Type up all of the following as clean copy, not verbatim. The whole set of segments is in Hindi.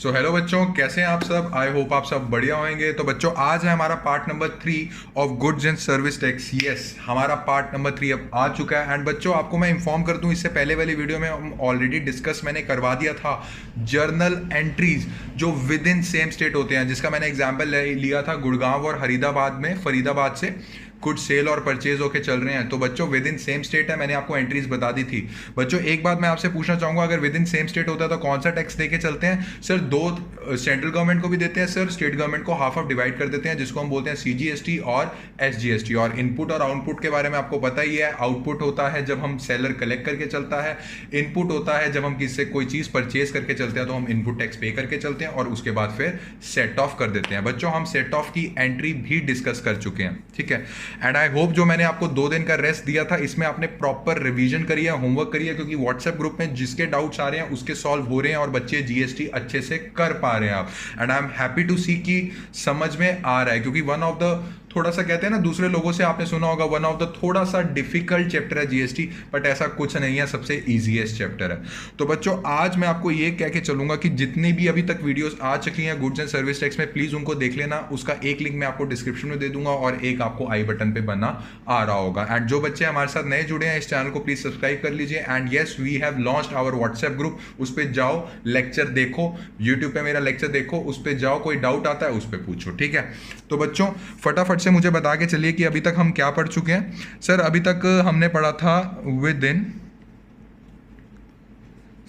सो हेलो बच्चों, कैसे हैं आप सब। आई होप आप सब बढ़िया होंगे। तो बच्चों, आज है हमारा part number 3 of goods and service tax. Yes, हमारा पार्ट नंबर 3 अब आ चुका है। एंड बच्चों, आपको मैं इंफॉर्म कर दूं, इससे पहले वाली वीडियो में हम ऑलरेडी डिस्कस मैंने करवा दिया था जर्नल एंट्रीज जो विद इन सेम स्टेट होते हैं, जिसका मैंने एग्जाम्पल लिया था गुड़गांव और फरीदाबाद से कुछ सेल और परचेज होके चल रहे हैं। तो बच्चों, विद इन सेम स्टेट है, मैंने आपको एंट्रीज बता दी थी। बच्चों, एक बात मैं आपसे पूछना चाहूंगा, अगर विद इन सेम स्टेट होता है तो कौन सा टैक्स देके चलते हैं सर? दो सेंट्रल गवर्नमेंट को भी देते हैं सर, स्टेट गवर्नमेंट को हाफ ऑफ डिवाइड कर देते हैं, जिसको हम बोलते हैं सीजीएसटी और एसजीएसटी। और इनपुट और आउटपुट के बारे में आपको पता ही है। आउटपुट होता है जब हम सेलर कलेक्ट करके चलता है, इनपुट होता है जब हम किसी से कोई चीज परचेज करके चलते हैं तो हम इनपुट टैक्स पे करके चलते हैं और उसके बाद फिर सेट ऑफ कर देते हैं। बच्चों, हम सेट ऑफ की एंट्री भी डिस्कस कर चुके हैं, ठीक है। एंड आई होप जो मैंने आपको 2 दिन का रेस्ट दिया था, इसमें आपने प्रॉपर रिवीजन करी है, होमवर्क करी है, क्योंकि व्हाट्सएप ग्रुप में जिसके डाउट्स आ रहे हैं उसके सॉल्व हो रहे हैं और बच्चे जीएसटी अच्छे से कर पा रहे हैं आप। And I am happy to see कि समझ में आ रहा है, क्योंकि वन ऑफ द थोड़ा सा कहते हैं ना, दूसरे लोगों से आपने सुना होगा वन ऑफ द थोड़ा सा डिफिकल्ट चैप्टर है जीएसटी, बट ऐसा कुछ नहीं है, सबसे इजीएस्ट चैप्टर है। तो बच्चों, आज मैं आपको ये कह के चलूंगा कि जितनी भी अभी तक वीडियोस आ चुकी हैं गुड्स एंड सर्विस टैक्स में, प्लीज उनको देख लेना। उसका एक लिंक मैं आपको डिस्क्रिप्शन में दे दूंगा और एक आपको आई बटन पे बना आ रहा होगा। एंड जो बच्चे हमारे साथ नए जुड़े हैं, इस चैनल को प्लीज सब्सक्राइब कर लीजिए। And yes, we have launched our WhatsApp group, उस पर जाओ, लेक्चर देखो, यूट्यूब पे मेरा लेक्चर देखो, उस पर जाओ, कोई डाउट आता है उस पर पूछो, ठीक है। तो बच्चों, फटाफट से मुझे बता के चलिए कि अभी तक हम क्या पढ़ चुके हैं। सर, अभी तक हमने पढ़ा था विद इन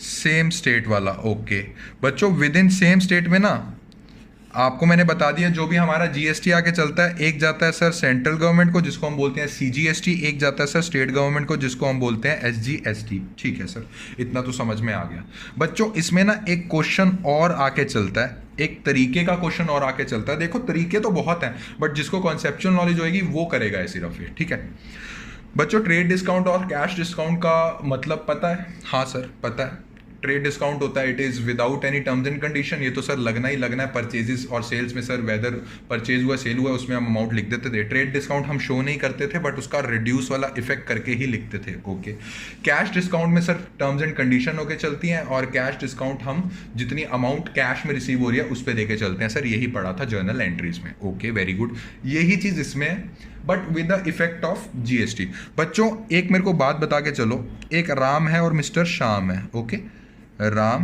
सेम स्टेट वाला। ओके बच्चों, विद इन सेम स्टेट में ना आपको मैंने बता दिया, जो भी हमारा जीएसटी आके चलता है, एक जाता है सर सेंट्रल गवर्नमेंट को जिसको हम बोलते हैं सीजीएसटी, एक जाता है सर स्टेट गवर्नमेंट को जिसको हम बोलते हैं एसजीएसटी, ठीक है सर। इतना तो समझ में आ गया। बच्चों, इसमें ना एक क्वेश्चन और आके चलता है, एक तरीके का क्वेश्चन और आके चलता है। देखो, तरीके तो बहुत हैं, बट जिसको कॉन्सेप्चुअल नॉलेज होगी वो करेगा ये सिर्फ ये, ठीक है। बच्चों, ट्रेड डिस्काउंट और कैश डिस्काउंट का मतलब पता है? हाँ सर, पता है। ट्रेड डिस्काउंट होता है, it is without any terms and condition. ये तो सर लगना ही लगना है परचेजेस और सेल्स में सर, वेदर परचेज हुआ सेल हुआ उसमें हम अमाउंट लिख देते थे। ट्रेड डिस्काउंट हम शो नहीं करते थे, बट उसका रिड्यूस वाला इफेक्ट करके ही लिखते थे। ओके। कैश डिस्काउंट में सर टर्म्स एंड कंडीशन होके चलती हैं, और कैश डिस्काउंट हम जितनी अमाउंट कैश में रिसीव हो रही है उस पर देके चलते हैं सर। यही पढ़ा था जर्नल एंट्रीज में। Okay, very good. यही चीज इसमें है, but with the effect of GST. बच्चों, एक मेरे को बात बता के चलो, एक राम है और मिस्टर श्याम है। Okay, Ram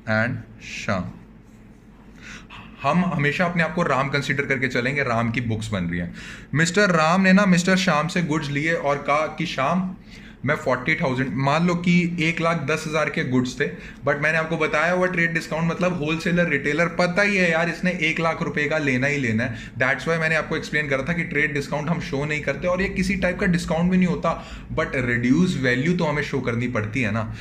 and Shyam. हम हमेशा अपने आप को राम कंसीडर करके चलेंगे, राम की बुक्स बन रही हैं। मिस्टर राम ने ना मिस्टर श्याम से गुड्स लिए और कहा कि श्याम, मैं 40,000, मान लो कि 1,10,000 के गुड्स थे, बट मैंने आपको बताया हुआ ट्रेड डिस्काउंट मतलब होलसेलर रिटेलर, पता ही है यार, इसने 1,00,000 रुपए का लेना ही लेना है। दैट्स वाई मैंने आपको एक्सप्लेन करा था कि ट्रेड डिस्काउंट हम शो नहीं करते, और ये किसी टाइप का डिस्काउंट भी नहीं होता, बट रिड्यूस वैल्यू तो हमें शो करनी पड़ती है ना।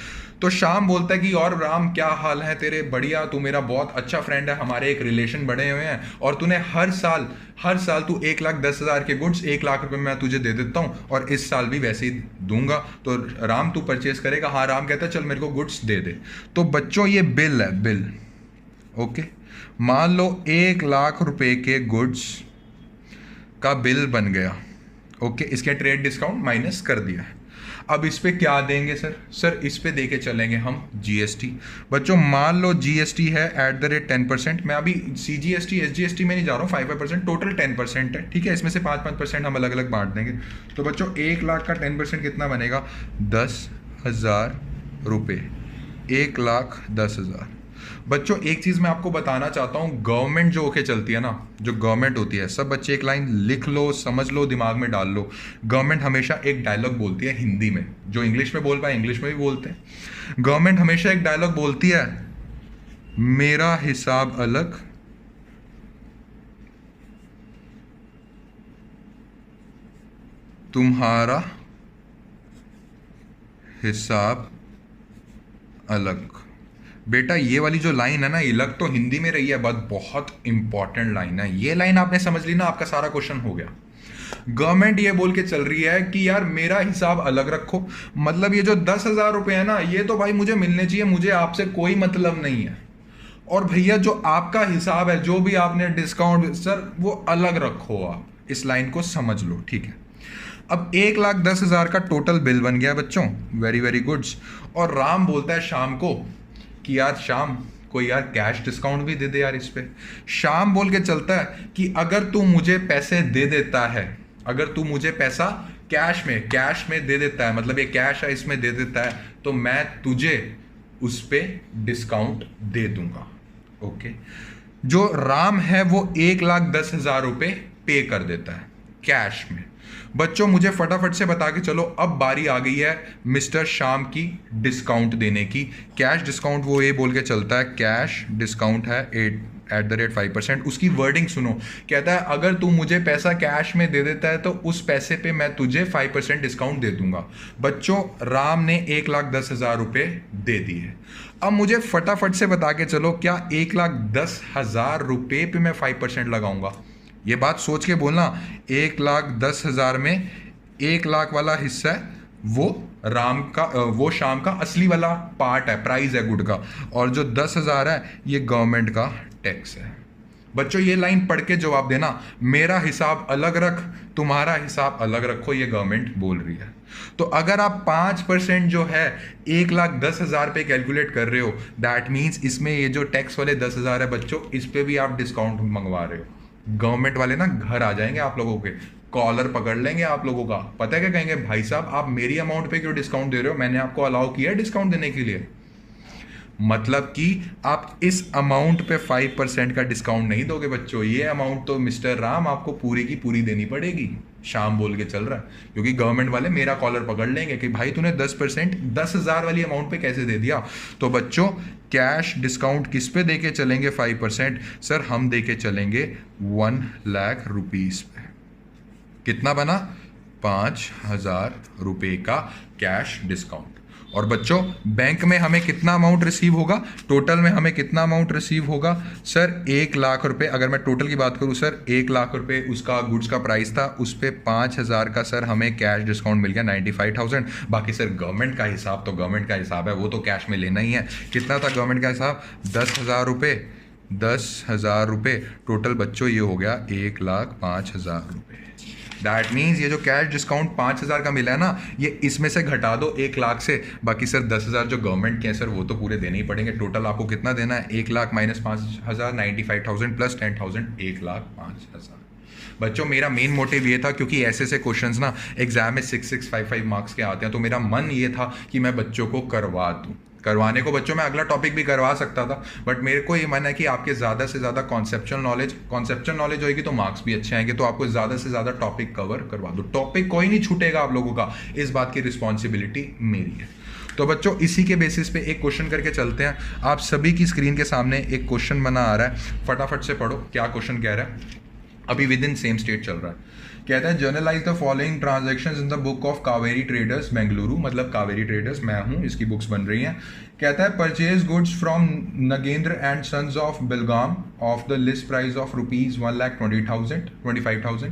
तो श्याम बोलता है कि और राम, क्या हाल है तेरे? बढ़िया, तू मेरा बहुत अच्छा फ्रेंड है, हमारे एक रिलेशन बने हुए हैं, और तूने हर साल तू 1,10,000 के गुड्स 1,00,000 रुपए मैं तुझे दे देता हूँ, और इस साल भी वैसे ही दूंगा। तो राम, तू परचेज करेगा? हाँ। राम कहता है चल मेरे को गुड्स दे दे। तो बच्चों, ये बिल है, बिल। ओके, मान लो 1,00,000 रुपए के गुड्स का बिल बन गया। ओके, इसके ट्रेड डिस्काउंट माइनस कर दिया है। अब इस पे क्या देंगे सर? सर, इस पे देके चलेंगे हम जीएसटी। बच्चों, मान लो जीएसटी है @ 10%। मैं अभी सीजीएसटी एसजीएसटी में नहीं जा रहा हूँ, 5% टोटल 10% है, ठीक है। इसमें से 5% हम अलग अलग बांट देंगे। तो बच्चों, 1,00,000 का 10% कितना बनेगा? 10,000 रुपये। 1,10,000। बच्चों, एक चीज मैं आपको बताना चाहता हूं, गवर्नमेंट जो होके चलती है ना, जो गवर्नमेंट होती है, सब बच्चे एक लाइन लिख लो, समझ लो, दिमाग में डाल लो। गवर्नमेंट हमेशा एक डायलॉग बोलती है हिंदी में, जो इंग्लिश में बोल पाए इंग्लिश में भी बोलते हैं। गवर्नमेंट हमेशा एक डायलॉग बोलती है, मेरा हिसाब अलग, तुम्हारा हिसाब अलग। बेटा, ये वाली जो लाइन है ना, ये लग तो हिंदी में रही है, बट बहुत इंपॉर्टेंट लाइन है। ये लाइन आपने समझ ली ना, आपका सारा क्वेश्चन हो गया। गवर्नमेंट ये बोल के चल रही है कि यार मेरा हिसाब अलग रखो, मतलब ये जो 10,000 रुपए है ना, ये तो भाई मुझे मिलने चाहिए, मुझे आपसे कोई मतलब नहीं है। और भैया, जो आपका हिसाब है, जो भी आपने डिस्काउंट सर, वो अलग रखो। आप इस लाइन को समझ लो, ठीक है। अब 1,10,000 का टोटल बिल बन गया बच्चों, वेरी वेरी गुड्स। और राम बोलता है शाम को कि यार शाम, कोई यार कैश डिस्काउंट भी दे दे यार इस पे। श्याम बोल के चलता है कि अगर तू मुझे पैसे दे देता है, अगर तू मुझे पैसा कैश में दे देता है, मतलब ये कैश है इसमें दे देता है, तो मैं तुझे उस पे डिस्काउंट दे दूंगा। ओके, जो राम है वो 1,10,000 रुपए पे कर देता है कैश में। बच्चों मुझे फटाफट से बता के चलो, अब बारी आ गई है मिस्टर श्याम की डिस्काउंट देने की। कैश डिस्काउंट वो ये बोल के चलता है, कैश डिस्काउंट है 8@5%। उसकी वर्डिंग सुनो, कहता है अगर तू मुझे पैसा कैश में दे देता है तो उस पैसे पे मैं तुझे 5% डिस्काउंट दे दूंगा। बच्चों राम ने 1,10,000 रुपए दे दिए। अब मुझे फटाफट से बता के चलो, क्या 1,10,000 रुपए पे मैं 5% लगाऊंगा? ये बात सोच के बोलना। 1,10,000 में 1,00,000 वाला हिस्सा है वो राम का, वो श्याम का असली वाला पार्ट है, प्राइस है गुड का, और जो 10,000 है ये गवर्नमेंट का टैक्स है। बच्चों ये लाइन पढ़ के जवाब देना, मेरा हिसाब अलग रख, तुम्हारा हिसाब अलग रखो, ये गवर्नमेंट बोल रही है। तो अगर आप 5% जो है 1,10,000 पे कैलकुलेट कर रहे हो, दैट मीन्स इसमें ये जो टैक्स वाले 10,000 है बच्चों, इस पे भी आप डिस्काउंट मंगवा रहे हो। गवर्नमेंट वाले ना घर आ जाएंगे आप लोगों के, कॉलर पकड़ लेंगे आप लोगों का। पता है क्या कहेंगे, भाई साहब आप मेरी अमाउंट पे क्यों डिस्काउंट दे रहे हो, मैंने आपको अलाउ किया है डिस्काउंट देने के लिए। मतलब कि आप इस अमाउंट पे 5% का डिस्काउंट नहीं दोगे बच्चों, ये अमाउंट तो मिस्टर राम आपको पूरी की पूरी देनी पड़ेगी। शाम बोल के चल रहा है, क्योंकि गवर्नमेंट वाले मेरा कॉलर पकड़ लेंगे कि भाई तूने 10% 10,000 वाली अमाउंट पे कैसे दे दिया। तो बच्चों कैश डिस्काउंट किस पे देके चलेंगे 5%? सर हम देके चलेंगे 1,00,000 रुपीज पे। कितना बना? 5,000 रुपए का कैश डिस्काउंट। और बच्चों बैंक में हमें कितना अमाउंट रिसीव होगा, टोटल में हमें कितना अमाउंट रिसीव होगा? सर 1,00,000 रुपए। अगर मैं टोटल की बात करूं सर, 1,00,000 रुपए उसका गुड्स का प्राइस था, उस पे 5,000 का सर हमें कैश डिस्काउंट मिल गया 95,000। बाकी सर गवर्नमेंट का हिसाब तो गवर्नमेंट का हिसाब है, वो तो कैश में लेना ही है। कितना था गवर्नमेंट का हिसाब? 10,000 रुपये। 10,000 रुपये टोटल बच्चों ये हो गया 1,05,000 रुपये। दैट मीन्स ये जो कैश डिस्काउंट 5,000 का मिला है ना, ये इसमें से घटा दो 1,00,000 से, बाकी सर 10,000 जो गवर्नमेंट के हैं सर वो तो पूरे देने ही पड़ेंगे। टोटल आपको कितना देना है? 1,00,000 माइनस 5,000 95,000 प्लस 10,000 1,05,000। बच्चों मेरा मेन मोटिव ये था, क्योंकि ऐसे क्वेश्चंस ना एग्जाम में 6,655 मार्क्स के आते हैं, तो मेरा मन ये था कि मैं बच्चों को करवा दूँ। करवाने को बच्चों मैं अगला टॉपिक भी करवा सकता था, बट मेरे को ये मन है कि आपके ज़्यादा से ज़्यादा कॉन्सेप्चुअल नॉलेज होगी तो मार्क्स भी अच्छे आएंगे। तो आपको ज़्यादा से ज़्यादा टॉपिक कवर करवा दो, टॉपिक कोई नहीं छूटेगा आप लोगों का, इस बात की रिस्पॉन्सिबिलिटी मेरी है। तो बच्चों इसी के बेसिस पे एक क्वेश्चन करके चलते हैं। आप सभी की स्क्रीन के सामने एक क्वेश्चन बना आ रहा है, फटाफट से पढ़ो क्या क्वेश्चन कह रहा है। अभी विद इन सेम स्टेट चल रहा है। कहता है generalized the following transactions in the book of Kaveri traders Bengaluru, मतलब कावेरी ट्रेडर्स मैं हूँ, इसकी बुक्स बन रही हैं। कहता है purchase goods from Nagendra and sons of Belgaum of the list price of rupees 1,25,000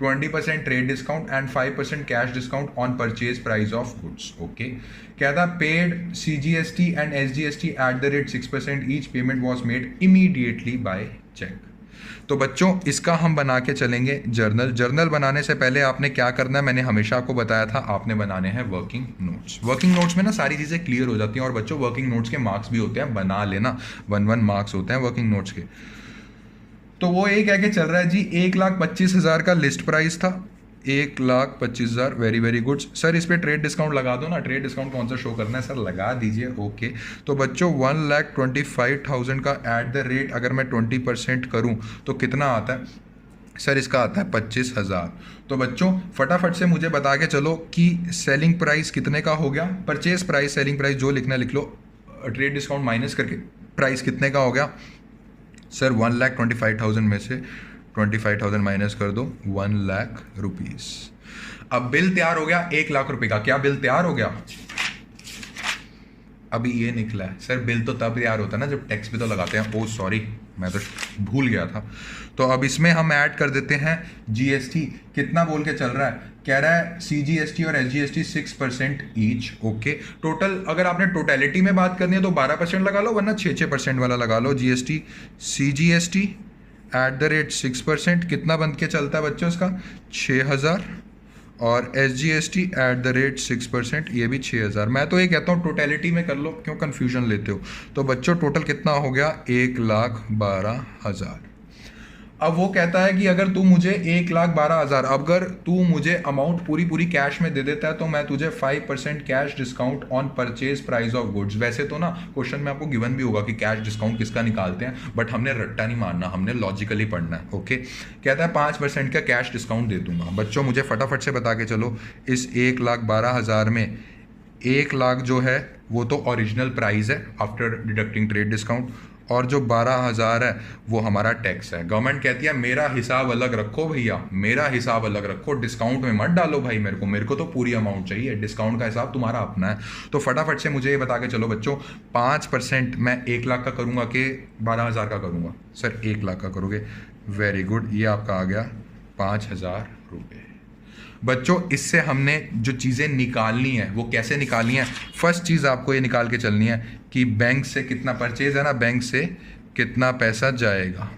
20% trade discount and 5% cash discount on purchase price of goods. Okay, कहता है paid CGST and SGST at the rate 6%, each payment was made immediately by cheque. तो बच्चों इसका हम बना के चलेंगे जर्नल बनाने से पहले आपने क्या करना है, मैंने हमेशा आपको बताया था, आपने बनाने हैं वर्किंग नोट्स। वर्किंग नोट्स में ना सारी चीज़ें क्लियर हो जाती हैं। और बच्चों वर्किंग नोट्स के मार्क्स भी होते हैं, बना लेना, 1 मार्क्स होते हैं वर्किंग नोट्स के। तो वो ये कह के चल रहा है जी 1,25,000 का लिस्ट प्राइस था, 1,25,000, वेरी वेरी गुड। सर इस पे ट्रेड डिस्काउंट लगा दो ना, ट्रेड डिस्काउंट कौन सा शो करना है सर, लगा दीजिए। ओके, तो बच्चों 1,25,000 का एट द रेट अगर मैं 20% करूं तो कितना आता है सर? इसका आता है 25,000। तो बच्चों फटाफट से मुझे बता के चलो कि सेलिंग प्राइस कितने का हो गया, परचेज प्राइस, सेलिंग प्राइस जो लिखना लिख लो, ट्रेड डिस्काउंट माइनस करके प्राइस कितने का हो गया सर? 1,25,000 में से 25,000 माइनस कर दो, 1,00,000 रुपीज। अब बिल तैयार हो गया 1,00,000 रुपए का। क्या बिल तैयार हो गया? अभी ये निकला है सर, बिल तो तब तैयार होता है ना जब टैक्स भी तो लगाते हैं। ओ सॉरी, मैं तो भूल गया था। तो अब इसमें हम ऐड कर देते हैं GST। कितना बोल के चल रहा है? कह रहा है CGST और SGST 6% ईच। ओके, टोटल अगर आपने टोटलिटी में बात करनी है तो 12% लगा लो, वरना 6% वाला लगा लो। GST CGST eight the rate 6%, कितना बन के चलता है बच्चों इसका? 6,000 और SGST@6%, ये भी 6,000। मैं तो ये कहता हूँ टोटलिटी में कर लो, क्यों कन्फ्यूजन लेते हो। तो बच्चों टोटल कितना हो गया, 1,12,000। अब वो कहता है कि अगर तू मुझे 1,12,000, अगर तू मुझे अमाउंट पूरी पूरी कैश में दे देता है तो मैं तुझे 5% cash discount on purchase price of goods. वैसे तो ना क्वेश्चन में आपको गिवन भी होगा कि कैश डिस्काउंट किसका निकालते हैं, बट हमने रट्टा नहीं मारना, हमने लॉजिकली पढ़ना है। ओके, कहता है 5% का कैश डिस्काउंट दे दूंगा। बच्चों मुझे फटाफट से बता के चलो, इस 1,12,000 में 1,00,000 जो है वो तो ओरिजिनल प्राइस है आफ्टर डिडक्टिंग ट्रेड डिस्काउंट, और जो 12,000 है वो हमारा टैक्स है। गवर्नमेंट कहती है मेरा हिसाब अलग रखो भैया, मेरा हिसाब अलग रखो, डिस्काउंट में मत डालो भाई मेरे को तो पूरी अमाउंट चाहिए, डिस्काउंट का हिसाब तुम्हारा अपना है। तो फटाफट से मुझे ये बता के चलो बच्चों, 5% मैं 1,00,000 का करूँगा कि 12,000 का करूँगा? सर 1,00,000 का करोगे, वेरी गुड, ये आपका आ गया 5,000 रुपये। बच्चों इससे हमने जो चीज़ें निकालनी है वो कैसे निकालनी है, फर्स्ट चीज़ आपको ये निकाल के चलनी है कि बैंक से कितना परचेज है ना, बैंक से कितना पैसा जाएगा।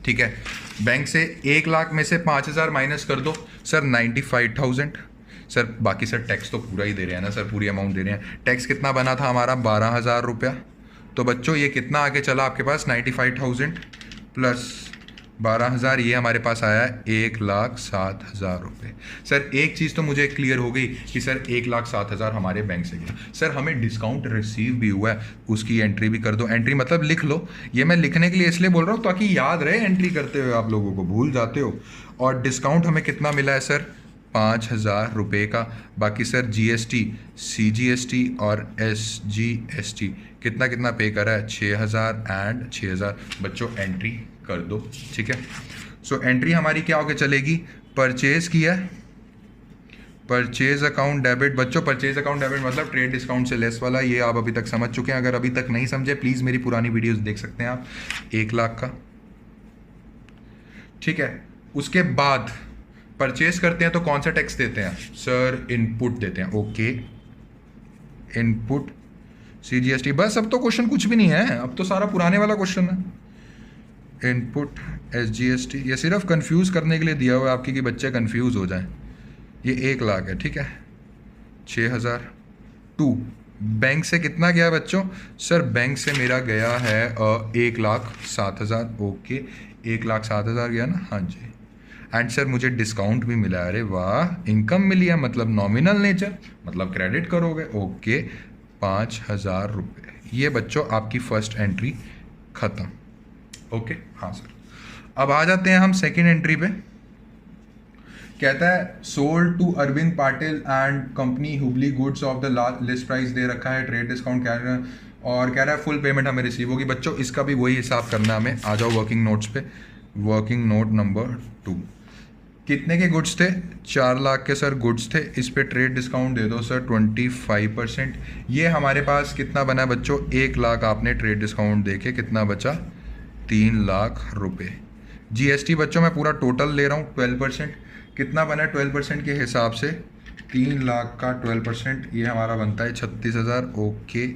ठीक है, बैंक से 1,00,000 में से 5,000 माइनस कर दो सर, 95,000। सर बाकी सर टैक्स तो पूरा ही दे रहे हैं ना सर, पूरी अमाउंट दे रहे हैं। टैक्स कितना बना था हमारा, 12,000 रुपया। तो बच्चों ये कितना आगे चला आपके पास, 95,000 प्लस 12,000, ये हमारे पास आया है 1,07,000 रुपये। सर एक चीज़ तो मुझे क्लियर हो गई कि सर 1,07,000 हमारे बैंक से गया। सर हमें डिस्काउंट रिसीव भी हुआ है, उसकी एंट्री भी कर दो। एंट्री मतलब लिख लो, ये मैं लिखने के लिए इसलिए बोल रहा हूँ ताकि याद रहे, एंट्री करते हुए आप लोगों को भूल जाते हो। और डिस्काउंट हमें कितना मिला है सर, 5,000 रुपये का। बाकी सर GST, CGST और SGST कितना कितना पे करा है, 6,000 एंड 6,000। बच्चों एंट्री कर दो, ठीक है। सो एंट्री हमारी क्या होकर चलेगी, परचेज किया, परचेज अकाउंट डेबिट। बच्चों परचेज अकाउंट डेबिट मतलब ट्रेड डिस्काउंट से लेस वाला, ये आप अभी तक समझ चुके हैं। अगर अभी तक नहीं समझे प्लीज़ मेरी पुरानी वीडियोस देख सकते हैं आप। 1,00,000 का, ठीक है। उसके बाद परचेज करते हैं तो कौन सा टैक्स देते हैं सर, इनपुट देते हैं। ओके, इनपुट CGST, बस अब तो क्वेश्चन कुछ भी नहीं है, अब तो सारा पुराने वाला क्वेश्चन है। इनपुट SGST, ये सिर्फ कंफ्यूज करने के लिए दिया हुआ है आपकी कि बच्चे कंफ्यूज हो जाएं। ये 1,00,000 है, ठीक है। 6,000 टू बैंक से कितना गया बच्चों, सर बैंक से मेरा गया है 1,07,000। ओके, 1,07,000 गया ना, हाँ जी। एंड सर मुझे डिस्काउंट भी मिला है, अरे वाह, इनकम मिली है मतलब नॉमिनल नेचर, मतलब क्रेडिट करोगे। ओके, 5,000 रुपये। ये बच्चों आपकी फर्स्ट एंट्री खत्म। ओके, हाँ सर। अब आ जाते हैं हम सेकेंड एंट्री पे। कहता है sold to Arvind Patil and company Hubli goods of the list price दे रखा है, ट्रेड डिस्काउंट कह रहा है और कह रहा है फुल पेमेंट हमें रिसीव होगी। बच्चों इसका भी वही हिसाब करना है हमें। आ जाओ वर्किंग नोट्स पे, वर्किंग नोट नंबर 2। कितने के गुड्स थे, 4,00,000 के सर गुड्स थे। इस पे ट्रेड डिस्काउंट दे दो सर 25%। ये हमारे पास कितना बना बच्चों, 1,00,000 आपने ट्रेड डिस्काउंट देके कितना बचा, 3,00,000 रुपये। GST बच्चों मैं पूरा टोटल ले रहा हूँ, 12%। कितना बना 12% के हिसाब से, 3,00,000 का 12%, ये हमारा बनता है 36,000। ओके,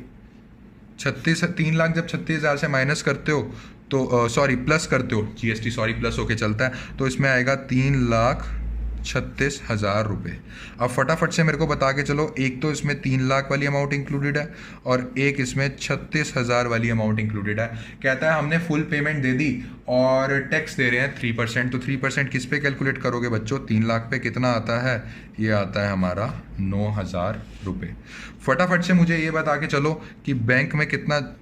3,00,000 जब 36,000 से माइनस करते हो तो सॉरी प्लस करते हो, GST सॉरी प्लस होके चलता है, तो इसमें आएगा 3,36,000 रुपये। अब फटाफट से मेरे को बता के चलो, एक तो इसमें 3,00,000 वाली अमाउंट इंक्लूडेड है और एक इसमें 36,000 वाली अमाउंट इंक्लूडेड है। कहता है हमने फुल पेमेंट दे दी और टैक्स दे रहे हैं 3%। तो 3% किस पे कैलकुलेट करोगे बच्चों, 3,00,000 पे कितना आता है, ये आता है हमारा 9,000 रुपये। फटाफट से मुझे ये बता के चलो कि बैंक में कितना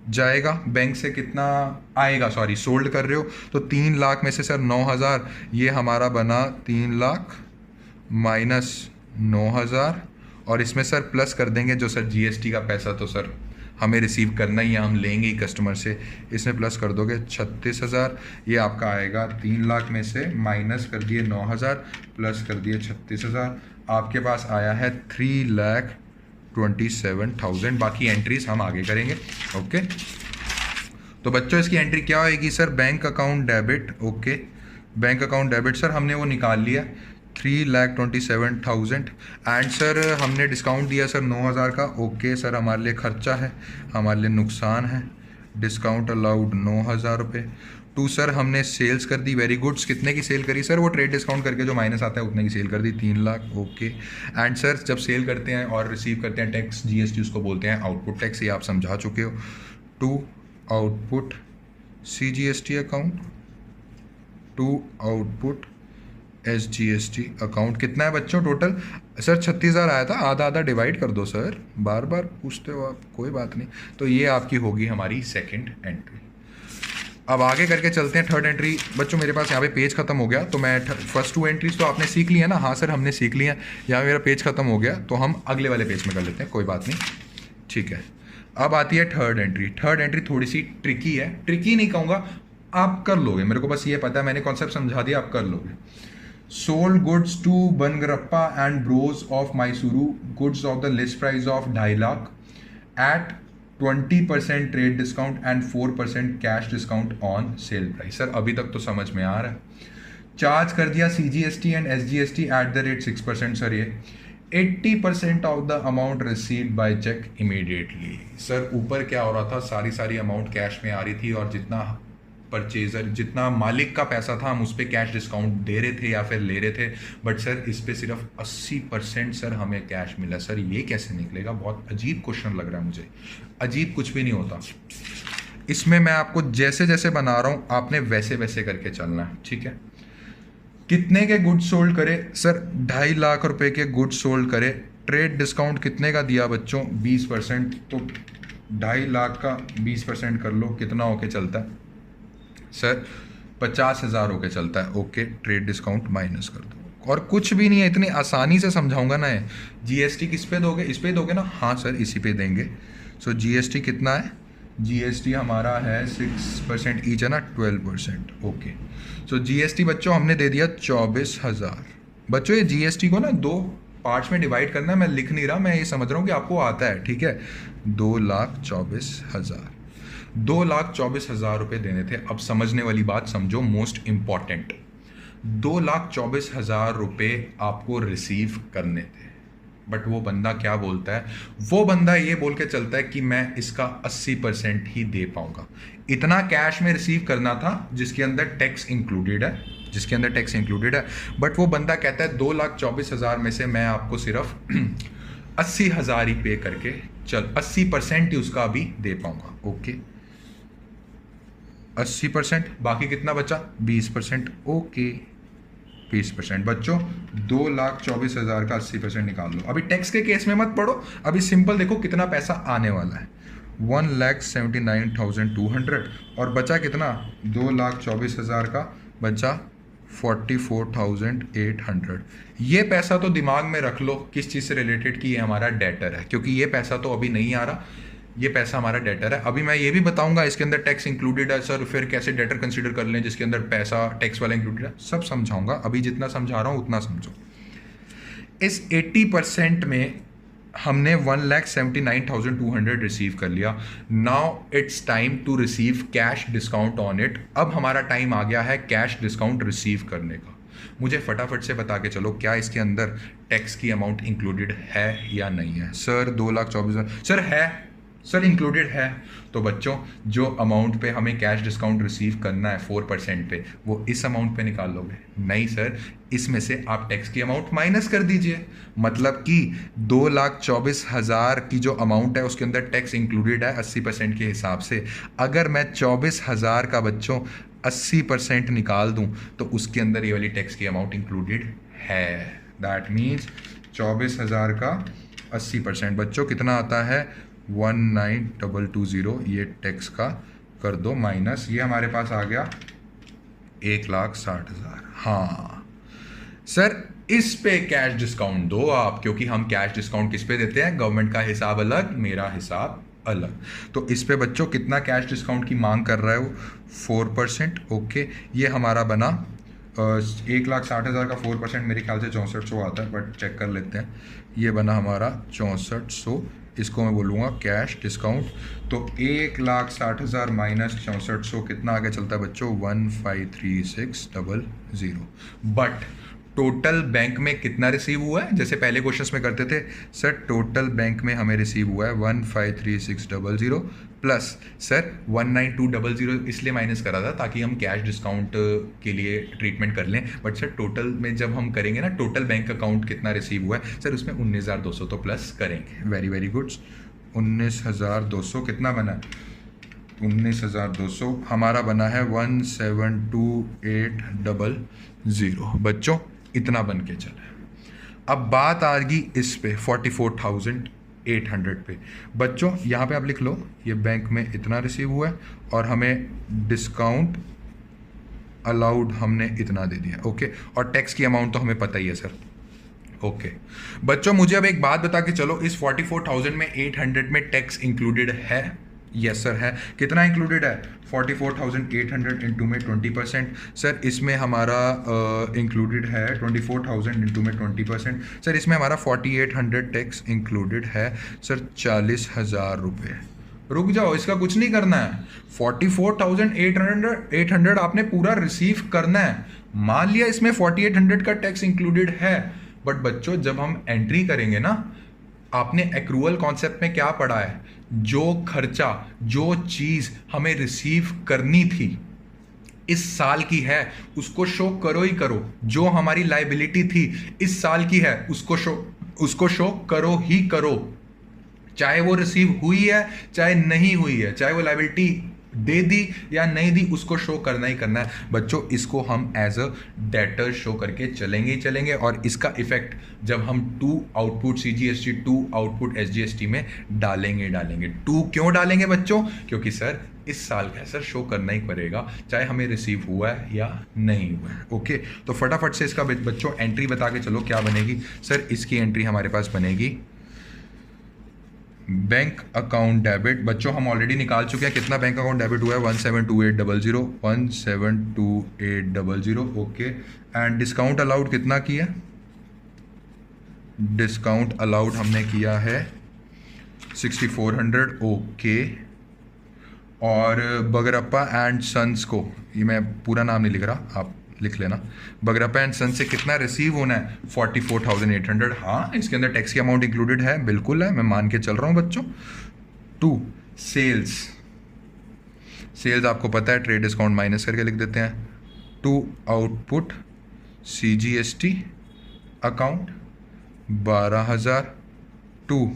जाएगा, बैंक से कितना आएगा, सॉरी सोल्ड कर रहे हो तो 3,00,000 में से सर 9,000, ये हमारा बना 3,00,000 माइनस 9,000 और इसमें सर प्लस कर देंगे जो सर GST का पैसा तो सर हमें रिसीव करना ही है, हम लेंगे ही कस्टमर से। इसमें प्लस कर दोगे 36,000, ये आपका आएगा 3,00,000 में से माइनस कर दिए 9,000 प्लस कर दिए 36,000, आपके पास आया है 3,27,000। बाकी एंट्रीज हम आगे करेंगे। ओके, तो बच्चों इसकी एंट्री क्या होगी sir, bank account debit. Okay, bank account debit sir हमने वो निकाल लिया 3,27,000 एंड सर हमने डिस्काउंट दिया सर 9,000 का। ओके सर, हमारे लिए खर्चा है, हमारे लिए नुकसान है, डिस्काउंट अलाउड 9,000 रुपये। टू सर हमने सेल्स कर दी, वेरी गुड्स। कितने की सेल करी सर? वो ट्रेड डिस्काउंट करके जो माइनस आता है उतने की सेल कर दी, 3 लाख, ओके। एंड सर जब सेल करते हैं और रिसीव करते हैं टैक्स जीएसटी, उसको बोलते हैं आउटपुट टैक्स, ये आप समझा चुके हो। To output CGST account, to output SGST account. कितना है बच्चों टोटल? सर 36,000 आया था, आधा आधा डिवाइड कर दो सर, बार बार पूछते हो आप, कोई बात नहीं। तो ये आपकी होगी हमारी सेकंड एंट्री। अब आगे करके चलते हैं थर्ड एंट्री। बच्चों मेरे पास यहाँ पे पेज खत्म हो गया, तो मैं फर्स्ट 2 एंट्रीज तो आपने सीख लिया ना? हाँ सर हमने सीख लिया। यहाँ मेरा पेज खत्म हो गया, तो हम अगले वाले पेज में कर लेते हैं, कोई बात नहीं, ठीक है। अब आती है थर्ड एंट्री। थर्ड एंट्री थोड़ी सी ट्रिकी है, ट्रिकी नहीं कहूँगा, आप कर लोगे, मेरे को बस ये पता है, मैंने कॉन्सेप्ट समझा दिया, आप कर लोगे। Sold goods to Bangarappa and bros of Mysuru, goods of the list price of 2.5 lakh at 20% trade discount and 4% cash discount on sale price. Sir अभी तक तो समझ में आ रहा है। चार्ज कर दिया CGST and SGST at the rate 6%। Sir ये 80% of the amount received by cheque immediately. Sir ऊपर क्या हो रहा था, सारी अमाउंट कैश में आ रही थी, और जितना परचेजर, जितना मालिक का पैसा था, हम उस पर कैश डिस्काउंट दे रहे थे या फिर ले रहे थे, बट सर इस पे सिर्फ 80% सर हमें कैश मिला। सर ये कैसे निकलेगा? बहुत अजीब क्वेश्चन लग रहा है मुझे। अजीब कुछ भी नहीं होता इसमें, मैं आपको जैसे जैसे बना रहा हूँ आपने वैसे वैसे करके चलना है, ठीक है। कितने के गुड्स सोल्ड करे? सर 2.5 लाख रुपए के गुड्स सोल्ड करे। ट्रेड डिस्काउंट कितने का दिया बच्चों? 20%। तो 2.5 लाख का 20% कर लो, कितना होके चलता है सर? 50,000 होके चलता है, ओके। ट्रेड डिस्काउंट माइनस कर दो, और कुछ भी नहीं है, इतनी आसानी से समझाऊंगा ना। है जीएसटी किस पे दोगे? इस पे दोगे ना? हाँ सर इसी पे देंगे। सो जीएसटी कितना है? जीएसटी हमारा है 6% ईच है ना, 12%, ओके। सो जीएसटी बच्चों हमने दे दिया 24,000। बच्चों ये जीएसटी को ना 2 पार्ट्स में डिवाइड करना है, मैं लिख नहीं रहा, मैं ये समझ रहा हूँ कि आपको आता है, ठीक है। 2,24,000, 2,24,000 रुपये देने थे। अब समझने वाली बात समझो, मोस्ट इंपॉर्टेंट, 2,24,000 रुपये आपको रिसीव करने थे, बट वो बंदा क्या बोलता है? वो बंदा ये बोल के चलता है कि मैं इसका 80% ही दे पाऊंगा। इतना कैश में रिसीव करना था जिसके अंदर टैक्स इंक्लूडेड है, जिसके अंदर टैक्स इंक्लूडेड है, बट वो बंदा कहता है 2,24,000 में से मैं आपको सिर्फ 80,000 ही पे करके चल, 80% ही उसका अभी दे पाऊंगा, ओके। 80%, बाकी कितना बचा? 20%, ओके। 20% बच्चों 2,24,000 का 80% निकाल लो। अभी टैक्स के केस में मत पढ़ो, अभी सिंपल देखो कितना पैसा आने वाला है। 1,79,200, और बचा कितना? 2,24,000 का बचा 44,800। ये पैसा तो दिमाग में रख लो किस चीज़ से रिलेटेड, कि ये हमारा डेटर है, क्योंकि ये पैसा तो अभी नहीं आ रहा, ये पैसा हमारा डेटर है। अभी मैं ये भी बताऊंगा इसके अंदर टैक्स इंक्लूडेड है सर, फिर कैसे डेटर कंसीडर कर लें जिसके अंदर पैसा टैक्स वाला इंक्लूडेड है, सब समझाऊंगा। अभी जितना समझा रहा हूं उतना समझो। इस 80% में हमने 1,79,200 रिसीव कर लिया। Now it's time to receive cash discount on it. अब हमारा टाइम आ गया है कैश डिस्काउंट रिसीव करने का। मुझे फटाफट से बता के चलो, क्या इसके अंदर टैक्स की अमाउंट इंक्लूडेड है या नहीं है? सर 2,24,000 सर है, सर इंक्लूडेड है। तो बच्चों जो अमाउंट पे हमें कैश डिस्काउंट रिसीव करना है 4% पे, वो इस अमाउंट पे निकाल लोगे? नहीं सर, इसमें से आप टैक्स की अमाउंट माइनस कर दीजिए। मतलब कि 2,24,000 की जो अमाउंट है उसके अंदर टैक्स इंक्लूडेड है 80% के हिसाब से। अगर मैं 24,000 का बच्चों 80% निकाल दूं तो उसके अंदर ये वाली टैक्स की अमाउंट इंक्लूडेड है। दैट मीन्स 24,000 का 80% बच्चों कितना आता है? 19,220। ये टैक्स का कर दो माइनस, ये हमारे पास आ गया 1,60,000। हाँ सर इस पे कैश डिस्काउंट दो आप, क्योंकि हम कैश डिस्काउंट किस पे देते हैं? गवर्नमेंट का हिसाब अलग, मेरा हिसाब अलग। तो इस पे बच्चों कितना कैश डिस्काउंट की मांग कर रहा है वो? 4%, ओके। ये हमारा बना 1,60,000 का 4% मेरे ख्याल से 6400 आता है, बट चेक कर लेते हैं। ये बना हमारा 6400, इसको मैं बोलूँगा कैश डिस्काउंट। तो 1,60,000 माइनस 6400 कितना आगे चलता है बच्चों? 153600। बट टोटल बैंक में कितना रिसीव हुआ है? जैसे पहले क्वेश्चंस में करते थे सर, टोटल बैंक में हमें रिसीव हुआ है 153600 प्लस सर 19200 इसलिए माइनस करा था ताकि हम कैश डिस्काउंट के लिए ट्रीटमेंट कर लें, बट सर टोटल में जब हम करेंगे ना, टोटल बैंक अकाउंट कितना रिसीव हुआ है सर, उसमें 19,200 तो प्लस करेंगे। Very very good. 19,200 कितना बना है? 19,200 हमारा बना है 172800। बच्चों इतना बन के चला है। अब बात आ गई इस पे 44,800 पे। बच्चों यहाँ पे आप लिख लो, ये बैंक में इतना रिसीव हुआ है और हमें डिस्काउंट अलाउड हमने इतना दे दिया। ओके, और टैक्स की अमाउंट तो हमें पता ही है सर। ओके बच्चों, मुझे अब एक बात बता के चलो, इस 44,000 में 800 में टैक्स इंक्लूडेड है? यस सर है। कितना इंक्लूडेड है? 44,800 इंटू में 20%। सर इसमें हमारा इंक्लूडेड है 24,000 इंटू में 20%। सर इसमें हमारा 4,800 टैक्स इंक्लूडेड है सर, 40,000 रुपये। रुक जाओ, इसका कुछ नहीं करना है। 44,800 आपने पूरा रिसीव करना है। मान लिया इसमें 4,800 का टैक्स इंक्लूडेड है, बट बच्चों जब हम एंट्री करेंगे ना, आपने एक्रूअल कॉन्सेप्ट में क्या पढ़ा है? जो खर्चा, जो चीज हमें रिसीव करनी थी इस साल की है, उसको शो करो ही करो। जो हमारी लायबिलिटी थी इस साल की है, उसको शो करो ही करो, चाहे वो रिसीव हुई है चाहे नहीं हुई है, चाहे वो लायबिलिटी दे दी या नहीं दी, उसको शो करना ही करना है। बच्चों इसको हम एज अ डेटर शो करके चलेंगे ही चलेंगे, और इसका इफेक्ट जब हम 2 आउटपुट CGST 2 आउटपुट SGST में डालेंगे। 2 क्यों डालेंगे बच्चों? क्योंकि सर इस साल का सर शो करना ही पड़ेगा, चाहे हमें रिसीव हुआ है या नहीं हुआ है। ओके, तो फटाफट से इसका बच्चों एंट्री बता के चलो क्या बनेगी। सर इसकी एंट्री हमारे पास बनेगी बैंक अकाउंट डेबिट। बच्चों हम ऑलरेडी निकाल चुके हैं कितना बैंक अकाउंट डेबिट हुआ है, 172800 172800। ओके, एंड डिस्काउंट अलाउड कितना किया? डिस्काउंट अलाउड हमने किया है 6400। ओके, और बगरप्पा एंड सन्स को, ये मैं पूरा नाम नहीं लिख रहा, आप लिख लेना, बगरप्पा एंड सन से कितना रिसीव होना है? 44,800। हाँ, इसके अंदर टैक्स की अमाउंट इंक्लूडेड है, बिल्कुल है, मैं मान के चल रहा हूँ बच्चों। 2 सेल्स आपको पता है, ट्रेड डिस्काउंट माइनस करके लिख देते हैं। 2 output CGST account 12,000। 2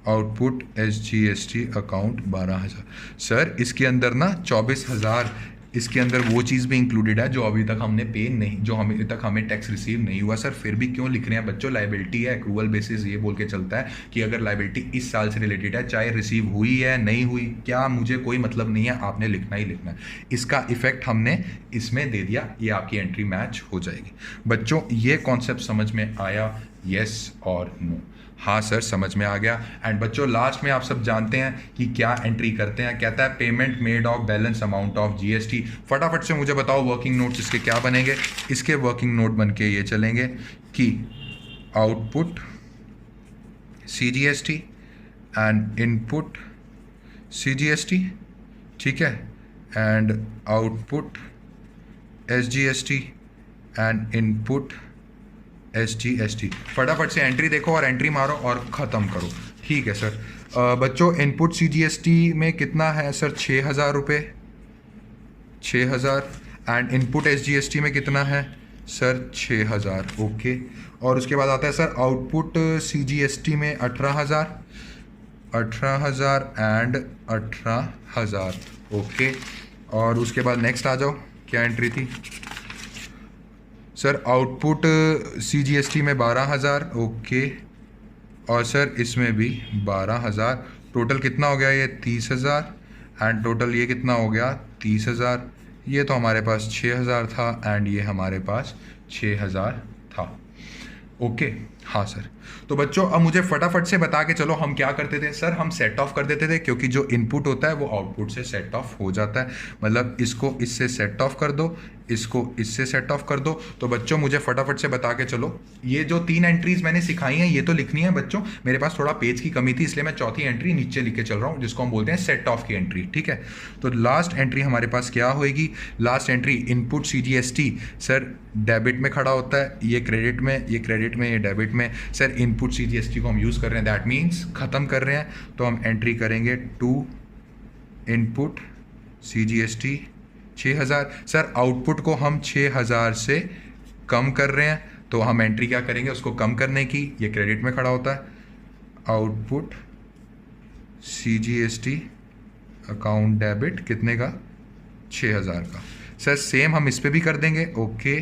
output SGST account 12,000। Sir इसके अंदर ना 24,000, इसके अंदर वो चीज़ भी इंक्लूडेड है जो अभी तक हमने पे नहीं, जो अभी तक हमें टैक्स रिसीव नहीं हुआ। सर फिर भी क्यों लिख रहे हैं बच्चों? लायबिलिटी है, एक्रूअल बेसिस ये बोल के चलता है कि अगर लायबिलिटी इस साल से रिलेटेड है, चाहे रिसीव हुई है नहीं हुई, क्या मुझे कोई मतलब नहीं है, आपने लिखना ही लिखना है। इसका इफेक्ट हमने इसमें दे दिया, ये आपकी एंट्री मैच हो जाएगी। बच्चों ये कॉन्सेप्ट समझ में आया? यस और नो? हाँ सर समझ में आ गया। एंड बच्चों लास्ट में आप सब जानते हैं कि क्या एंट्री करते हैं, कहता है payment made of balance amount of GST। फटाफट से मुझे बताओ वर्किंग नोट्स इसके क्या बनेंगे। इसके वर्किंग नोट बन के ये चलेंगे कि output CGST and input CGST, ठीक है, and output SGST and input SGST। फटाफट से एंट्री देखो और एंट्री मारो और ख़त्म करो। ठीक है सर। बच्चों इनपुट CGST में कितना है सर? 6,000 रुपये, 6,000। एंड इनपुट SGST में कितना है सर? 6,000। ओके, और उसके बाद आता है सर आउटपुट CGST में 18,000 एंड 18,000। ओके, और उसके बाद नेक्स्ट आ जाओ, क्या एंट्री थी सर? आउटपुट CGST में 12,000। ओके, और सर इसमें भी 12,000। टोटल कितना हो गया ये? 30,000। एंड टोटल ये कितना हो गया? 30,000। ये तो हमारे पास 6,000 था एंड ये हमारे पास 6,000 था। ओके हाँ सर। तो बच्चों अब मुझे फटाफट से बता के चलो हम क्या करते थे। सर हम सेट ऑफ कर देते थे, क्योंकि जो इनपुट होता है वो आउटपुट से सेट ऑफ हो जाता है। मतलब इसको इससे सेट ऑफ कर दो, इसको इससे सेट ऑफ कर दो। तो बच्चों मुझे फटाफट से बता के चलो, ये जो 3 एंट्रीज मैंने सिखाई हैं ये तो लिखनी है बच्चों। मेरे पास थोड़ा पेज की कमी थी इसलिए मैं चौथी एंट्री नीचे लिख के चल रहा हूँ, जिसको हम बोलते हैं सेट ऑफ की एंट्री। ठीक है, तो लास्ट एंट्री हमारे पास क्या होएगी? Last entry input CGST sir debit में खड़ा होता है, ये क्रेडिट में, ये क्रेडिट में, ये डेबिट में। सर इनपुट CGST को हम यूज़ कर रहे हैं, दैट मीन्स ख़त्म कर रहे हैं। तो हम एंट्री करेंगे 2 इनपुट CGST 6000। सर आउटपुट को हम 6000 से कम कर रहे हैं, तो हम एंट्री क्या करेंगे उसको कम करने की, ये क्रेडिट में खड़ा होता है। आउटपुट CGST अकाउंट डेबिट कितने का, 6000 का। सर सेम हम इस पे भी कर देंगे, okay.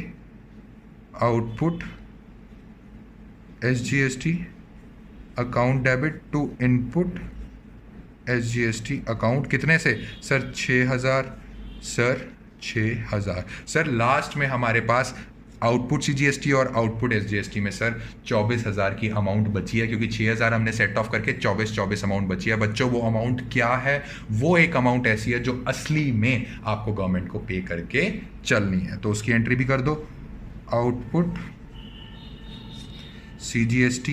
Output SGST account debit to input SGST account कितने से, सर 6000, सर 6000। सर लास्ट में हमारे पास आउटपुट CGST और आउटपुट SGST में सर 24,000 की अमाउंट बची है, क्योंकि 6,000 हमने सेट ऑफ करके 24 अमाउंट बची है। बच्चों वो अमाउंट क्या है, वो एक अमाउंट ऐसी है जो असली में आपको गवर्नमेंट को पे करके चलनी है, तो उसकी एंट्री भी कर दो। Output CGST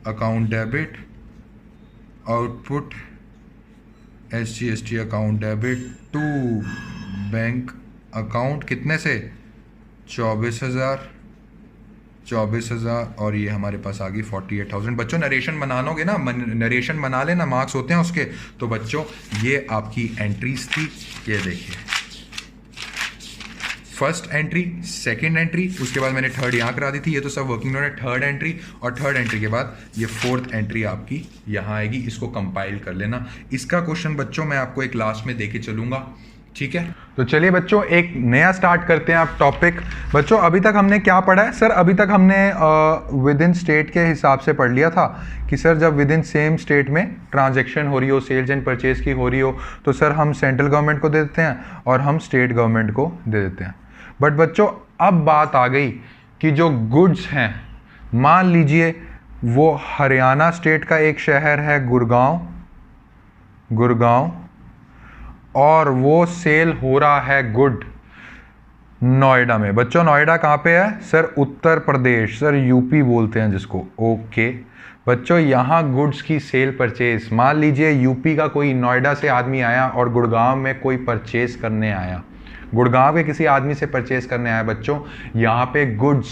account debit, output SGST account debit to bank account कितने से, 24,000 और ये हमारे पास आ गई 48,000। बच्चों नरेशन बना लोगे ना, नरेशन बना लेना, मार्क्स होते हैं उसके। तो बच्चों ये आपकी एंट्रीज थी, ये देखिए फर्स्ट एंट्री, सेकंड एंट्री, उसके बाद मैंने थर्ड यहाँ करा दी थी, ये तो सब वर्किंग नोट है। थर्ड एंट्री, और थर्ड एंट्री के बाद ये फोर्थ एंट्री आपकी यहाँ आएगी, इसको कंपाइल कर लेना। इसका क्वेश्चन बच्चों मैं आपको एक लास्ट में देके चलूँगा, ठीक है। तो चलिए बच्चों एक नया स्टार्ट करते हैं आप टॉपिक। बच्चों अभी तक हमने क्या पढ़ा है, सर अभी तक हमने विद इन स्टेट के हिसाब से पढ़ लिया था कि सर जब विद इन सेम स्टेट में ट्रांजैक्शन हो रही हो, सेल्स एंड परचेज की हो रही हो, तो सर हम सेंट्रल गवर्नमेंट को दे देते हैं और हम स्टेट गवर्नमेंट को दे देते हैं। बट बच्चों अब बात आ गई कि जो गुड्स हैं, मान लीजिए वो हरियाणा स्टेट का एक शहर है गुड़गांव, और वो सेल हो रहा है गुड नोएडा में। बच्चों नोएडा कहाँ पे है, sir Uttar Pradesh, sir UP बोलते हैं जिसको, ओके। बच्चों यहाँ गुड्स की सेल परचेज, मान लीजिए यूपी का कोई नोएडा से आदमी आया और गुड़गांव में कोई परचेज करने आया, गुड़गांव के किसी आदमी से परचेज करने आया। बच्चों यहाँ पे गुड्स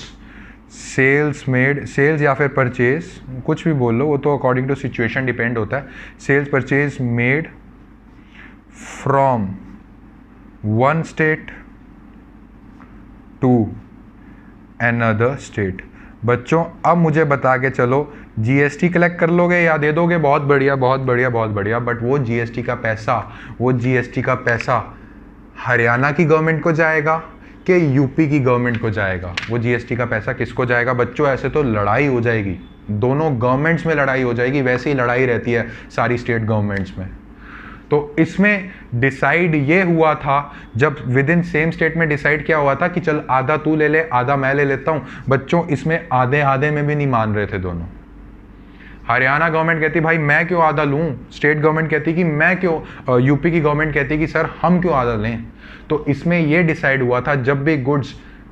सेल्स मेड, सेल्स या फिर परचेज कुछ भी बोल लो, वो तो अकॉर्डिंग टू सिचुएशन डिपेंड होता है। Sales purchase made from one state to another state. बच्चों अब मुझे बता के चलो GST कलेक्ट कर लोगे या दे दोगे, बहुत बढ़िया बहुत बढ़िया बहुत बढ़िया। बट वो GST का पैसा हरियाणा की गवर्नमेंट को जाएगा कि यूपी की गवर्नमेंट को जाएगा, वो GST का पैसा किसको जाएगा? बच्चों ऐसे तो लड़ाई हो जाएगी, दोनों गवर्नमेंट्स में लड़ाई हो जाएगी, वैसे ही लड़ाई रहती है सारी स्टेट गवर्नमेंट्स में। तो इसमें डिसाइड ये हुआ था, जब विद इन सेम स्टेट में डिसाइड क्या हुआ था कि चल आधा तू ले ले आधा मैं ले लेता हूँ। बच्चों इसमें आधे आधे में भी नहीं मान रहे थे दोनों। हरियाणा गवर्नमेंट कहती भाई मैं क्यों आधा लूँ, स्टेट गवर्नमेंट कहती कि मैं क्यों, यूपी की गवर्नमेंट कहती कि सर हम क्यों आधा लें। तो इसमें यह डिसाइड हुआ था जब भी गुड्स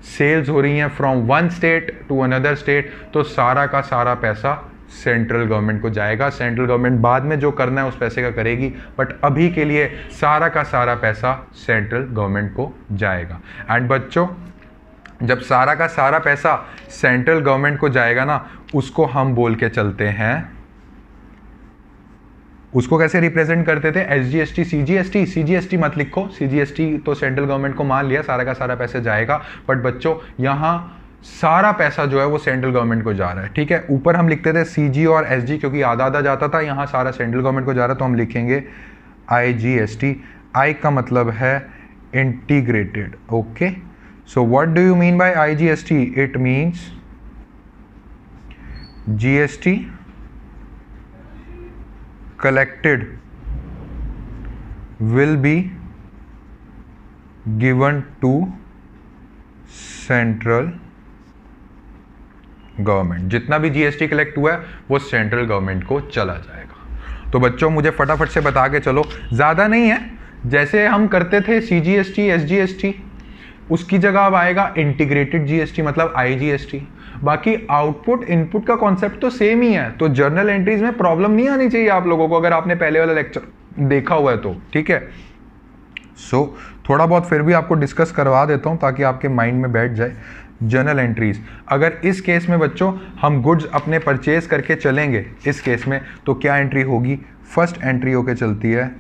सेल्स हो रही हैं from one state to another state, तो सारा का सारा पैसा सेंट्रल गवर्नमेंट को जाएगा। सेंट्रल गवर्नमेंट बाद में जो करना है उस पैसे का करेगी, बट अभी के लिए सारा का सारा पैसा सेंट्रल गवर्नमेंट को जाएगा। एंड बच्चों जब सारा का सारा पैसा सेंट्रल गवर्नमेंट को जाएगा ना, उसको हम बोल के चलते हैं, उसको कैसे रिप्रेजेंट करते थे? SGST CGST मत लिखो, CGST तो सेंट्रल गवर्नमेंट को मान लिया, सारा का सारा पैसा जाएगा। बट बच्चों यहाँ सारा पैसा जो है वो सेंट्रल गवर्नमेंट को जा रहा है, ठीक है। ऊपर हम लिखते थे CG और SG क्योंकि आधा आधा जाता था, यहाँ सारा सेंट्रल गवर्नमेंट को जा रहा है, तो हम लिखेंगे IGST। I का मतलब है integrated, okay. So what do you mean by IGST? It means GST collected will be given to central government. जितना भी GST कलेक्ट हुआ है वो सेंट्रल गवर्नमेंट को चला जाएगा। तो बच्चों मुझे फटाफट से बता के चलो, ज़्यादा नहीं है, जैसे हम करते थे CGST SGST उसकी जगह अब आएगा इंटीग्रेटेड GST मतलब IGST। बाकी आउटपुट इनपुट का कॉन्सेप्ट तो सेम ही है, तो जर्नल एंट्रीज में प्रॉब्लम नहीं आनी चाहिए आप लोगों को, अगर आपने पहले वाला लेक्चर देखा हुआ है तो, ठीक है। सो थोड़ा बहुत फिर भी आपको डिस्कस करवा देता हूं ताकि आपके माइंड में बैठ जाए। जर्नल एंट्रीज, अगर इस केस में बच्चों हम गुड्स अपने परचेज करके चलेंगे इस केस में, तो क्या एंट्री होगी? फर्स्ट एंट्री होके चलती है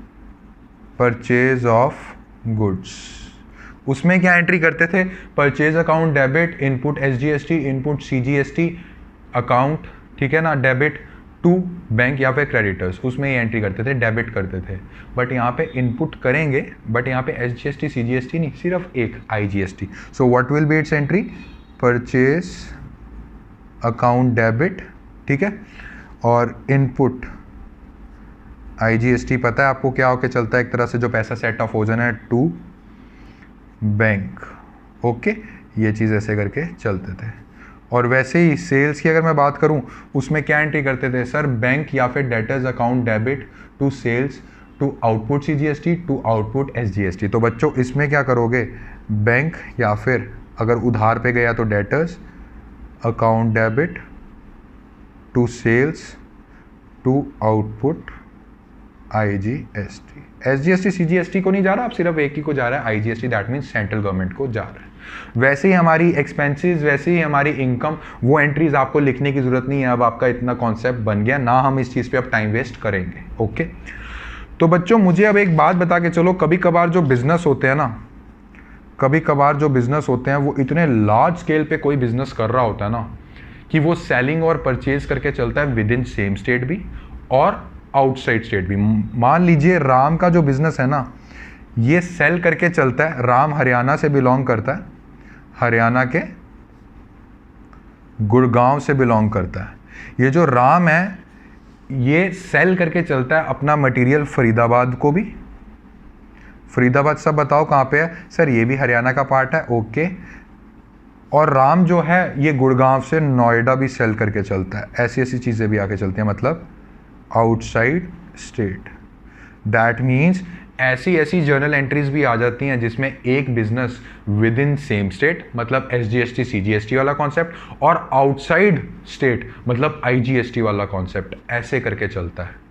परचेज ऑफ गुड्स, उसमें क्या एंट्री करते थे, purchase account debit, input SGST, input CGST account, ठीक है ना, डेबिट टू बैंक या फिर क्रेडिटर्स, उसमें ये एंट्री करते थे, डेबिट करते थे। बट यहाँ पे इनपुट करेंगे, बट यहाँ पे SGST CGST नहीं, सिर्फ एक IGST। So what will be it's entry, purchase account debit, ठीक है, और इनपुट IGST पता है आपको क्या होके चलता है, एक तरह से जो पैसा सेट ऑफ हो जाना है टू बैंक, ओके, ये चीज़ ऐसे करके चलते थे। और वैसे ही सेल्स की अगर मैं बात करूं, उसमें क्या एंट्री करते थे सर, बैंक या फिर debtors account debit to sales to output CGST to output SGST। तो बच्चों इसमें क्या करोगे, बैंक या फिर अगर उधार पे गया तो debtors account debit to sales to output IGST। SGST CGST को नहीं जा रहा, आप सिर्फ एक ही को जा रहा है, IGST, that means central government को जा रहा है। वैसे ही हमारी एक्सपेंसेस, वैसे ही हमारी इनकम, वो एंट्रीज आपको लिखने की जरूरत नहीं है, अब आपका इतना कॉन्सेप्ट बन गया ना, हम इस चीज़ पे अब टाइम वेस्ट करेंगे, ओके। तो बच्चों मुझे अब एक बात बता के चलो, कभी कभार जो बिजनेस होते हैं ना, कभी कभार जो बिजनेस होते हैं वो इतने लार्ज स्केल पे कोई बिजनेस कर रहा होता है ना कि वो सेलिंग और परचेज करके चलता है विद इन सेम स्टेट भी और आउटसाइड स्टेट भी। मान लीजिए राम का जो बिजनेस है ना, ये सेल करके चलता है, राम हरियाणा से बिलोंग करता है, हरियाणा के गुड़गांव से बिलोंग करता है। ये जो राम है ये सेल करके चलता है अपना मटेरियल फरीदाबाद को भी, फरीदाबाद सब बताओ कहाँ पे है सर, ये भी हरियाणा का पार्ट है, ओके। और राम जो है ये गुड़गांव से नोएडा भी सेल करके चलता है, ऐसी ऐसी चीज़ें भी आके चलती हैं, मतलब आउटसाइड स्टेट। दैट मीन्स ऐसी ऐसी जर्नल एंट्रीज भी आ जाती हैं जिसमें एक business with in same state मतलब SGST CGST वाला कॉन्सेप्ट, और आउटसाइड स्टेट मतलब IGST वाला कॉन्सेप्ट, ऐसे करके चलता है।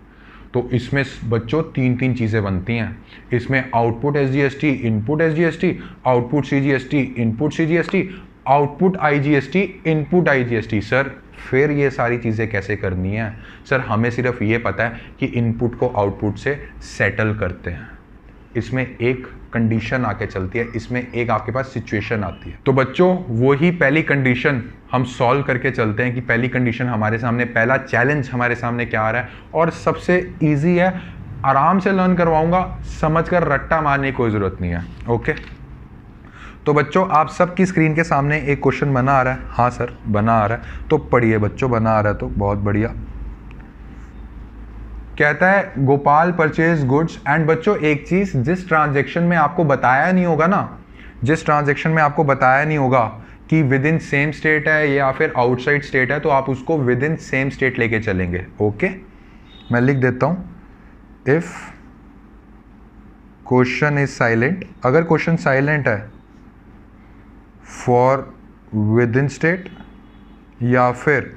तो इसमें बच्चों तीन तीन चीज़ें बनती हैं, इसमें output SGST, input SGST, output CGST, input CGST, output IGST, input IGST। Sir फिर ये सारी चीज़ें कैसे करनी है सर, हमें सिर्फ ये पता है कि इनपुट को आउटपुट से सेटल करते हैं, इसमें एक कंडीशन आके चलती है, इसमें एक आपके पास सिचुएशन आती है। तो बच्चों वही पहली कंडीशन हम सॉल्व करके चलते हैं कि पहली कंडीशन हमारे सामने, पहला चैलेंज हमारे सामने क्या आ रहा है, और सबसे ईजी है, आराम से लर्न करवाऊंगा, समझकर रट्टा मारने की कोई ज़रूरत नहीं है, ओके। तो बच्चों आप सबकी स्क्रीन के सामने एक क्वेश्चन बना आ रहा है, हाँ सर बना आ रहा है, तो पढ़िए बच्चों, बना आ रहा है तो बहुत बढ़िया। कहता है गोपाल परचेज गुड्स, एंड बच्चों एक चीज, जिस ट्रांजैक्शन में आपको बताया नहीं होगा ना, जिस ट्रांजैक्शन में आपको बताया नहीं होगा कि विद इन सेम स्टेट है या फिर आउटसाइड स्टेट है, तो आप उसको विद इन सेम स्टेट लेके चलेंगे, ओके। मैं लिख देता हूं, इफ क्वेश्चन इज साइलेंट, अगर क्वेश्चन साइलेंट है फॉर विद इन स्टेट या फिर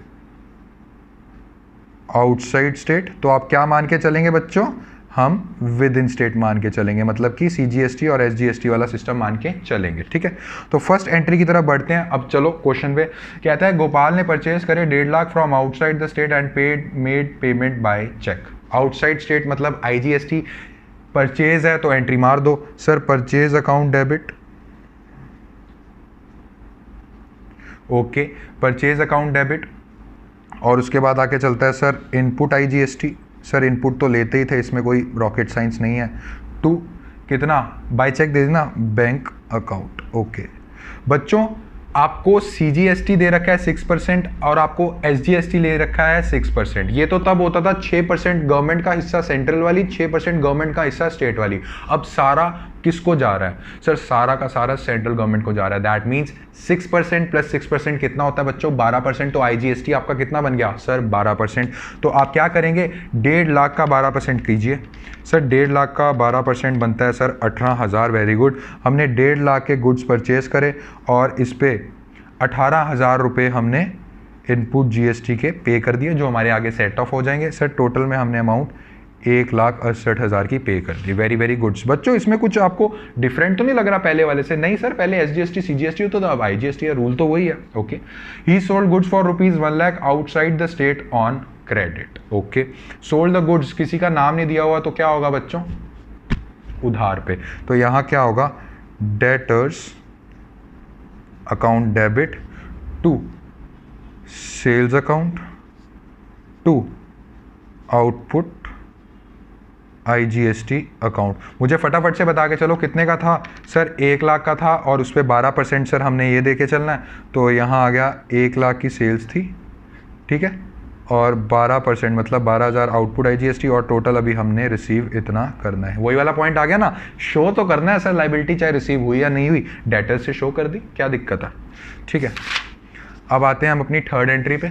आउटसाइड स्टेट, तो आप क्या मान के चलेंगे बच्चों, हम विद इन स्टेट मान के चलेंगे, मतलब कि CGST और SGST वाला सिस्टम मान के चलेंगे, ठीक है। तो फर्स्ट एंट्री की तरफ बढ़ते हैं। अब चलो क्वेश्चन पे, कहता है गोपाल ने परचेज करे 1.5 lakh from outside the state and made payment by cheque. Outside state मतलब IGST, परचेज है तो एंट्री मार दो sir, purchase account debit, okay, purchase account debit, और उसके बाद आके चलता है sir input IGST, sir input तो लेते ही थे, इसमें कोई रॉकेट साइंस नहीं है, टू कितना बाय चेक दे देना बैंक अकाउंट, ओके। बच्चों आपको CGST दे रखा है 6% और आपको SGST ले रखा है 6%। ये तो तब होता था 6% गवर्नमेंट का हिस्सा सेंट्रल वाली, 6% गवर्नमेंट का हिस्सा स्टेट वाली। अब सारा किसको जा रहा है सर, सारा का सारा सेंट्रल गवर्नमेंट को जा रहा है। दैट मीन्स 6% प्लस 6% कितना होता है बच्चों, 12%। तो IGST आपका कितना बन गया सर, 12%। तो आप क्या करेंगे, 1.5 लाख का 12% कीजिए सर, 1.5 लाख का 12% बनता है सर 18,000। वेरी गुड, हमने 1.5 लाख के गुड्स परचेज करे और इस पे 18,000 रुपये हमने इनपुट GST के पे कर दिए, जो हमारे आगे सेट ऑफ हो जाएंगे सर। टोटल में हमने अमाउंट 1,68,000 की पे कर दी। वेरी वेरी गुड्स बच्चों, इसमें कुछ आपको डिफरेंट तो नहीं लग रहा पहले वाले से? नहीं सर, पहले SGST CGST होता था, अब IGST है, रूल तो वही है, okay. He sold goods for ₹1 lakh outside the state on credit, okay. Sold the goods, किसी का नाम नहीं दिया हुआ तो क्या होगा बच्चों, उधार पे। तो यहाँ क्या होगा, debtors account debit to sales account to output IGST account. मुझे फटाफट से बता के चलो कितने का था सर, 1 लाख का था और उस पर 12% सर हमने ये दे के चलना है, तो यहाँ आ गया 1 लाख की सेल्स थी, ठीक है, और 12% मतलब 12,000 आउटपुट IGST और टोटल अभी हमने रिसीव इतना करना है। वही वाला पॉइंट आ गया ना, शो तो करना है सर लाइबिलिटी चाहे रिसीव हुई या नहीं हुई, डेटर से शो कर दी, क्या दिक्कत है, ठीक है। अब आते हैं हम अपनी थर्ड एंट्री पे,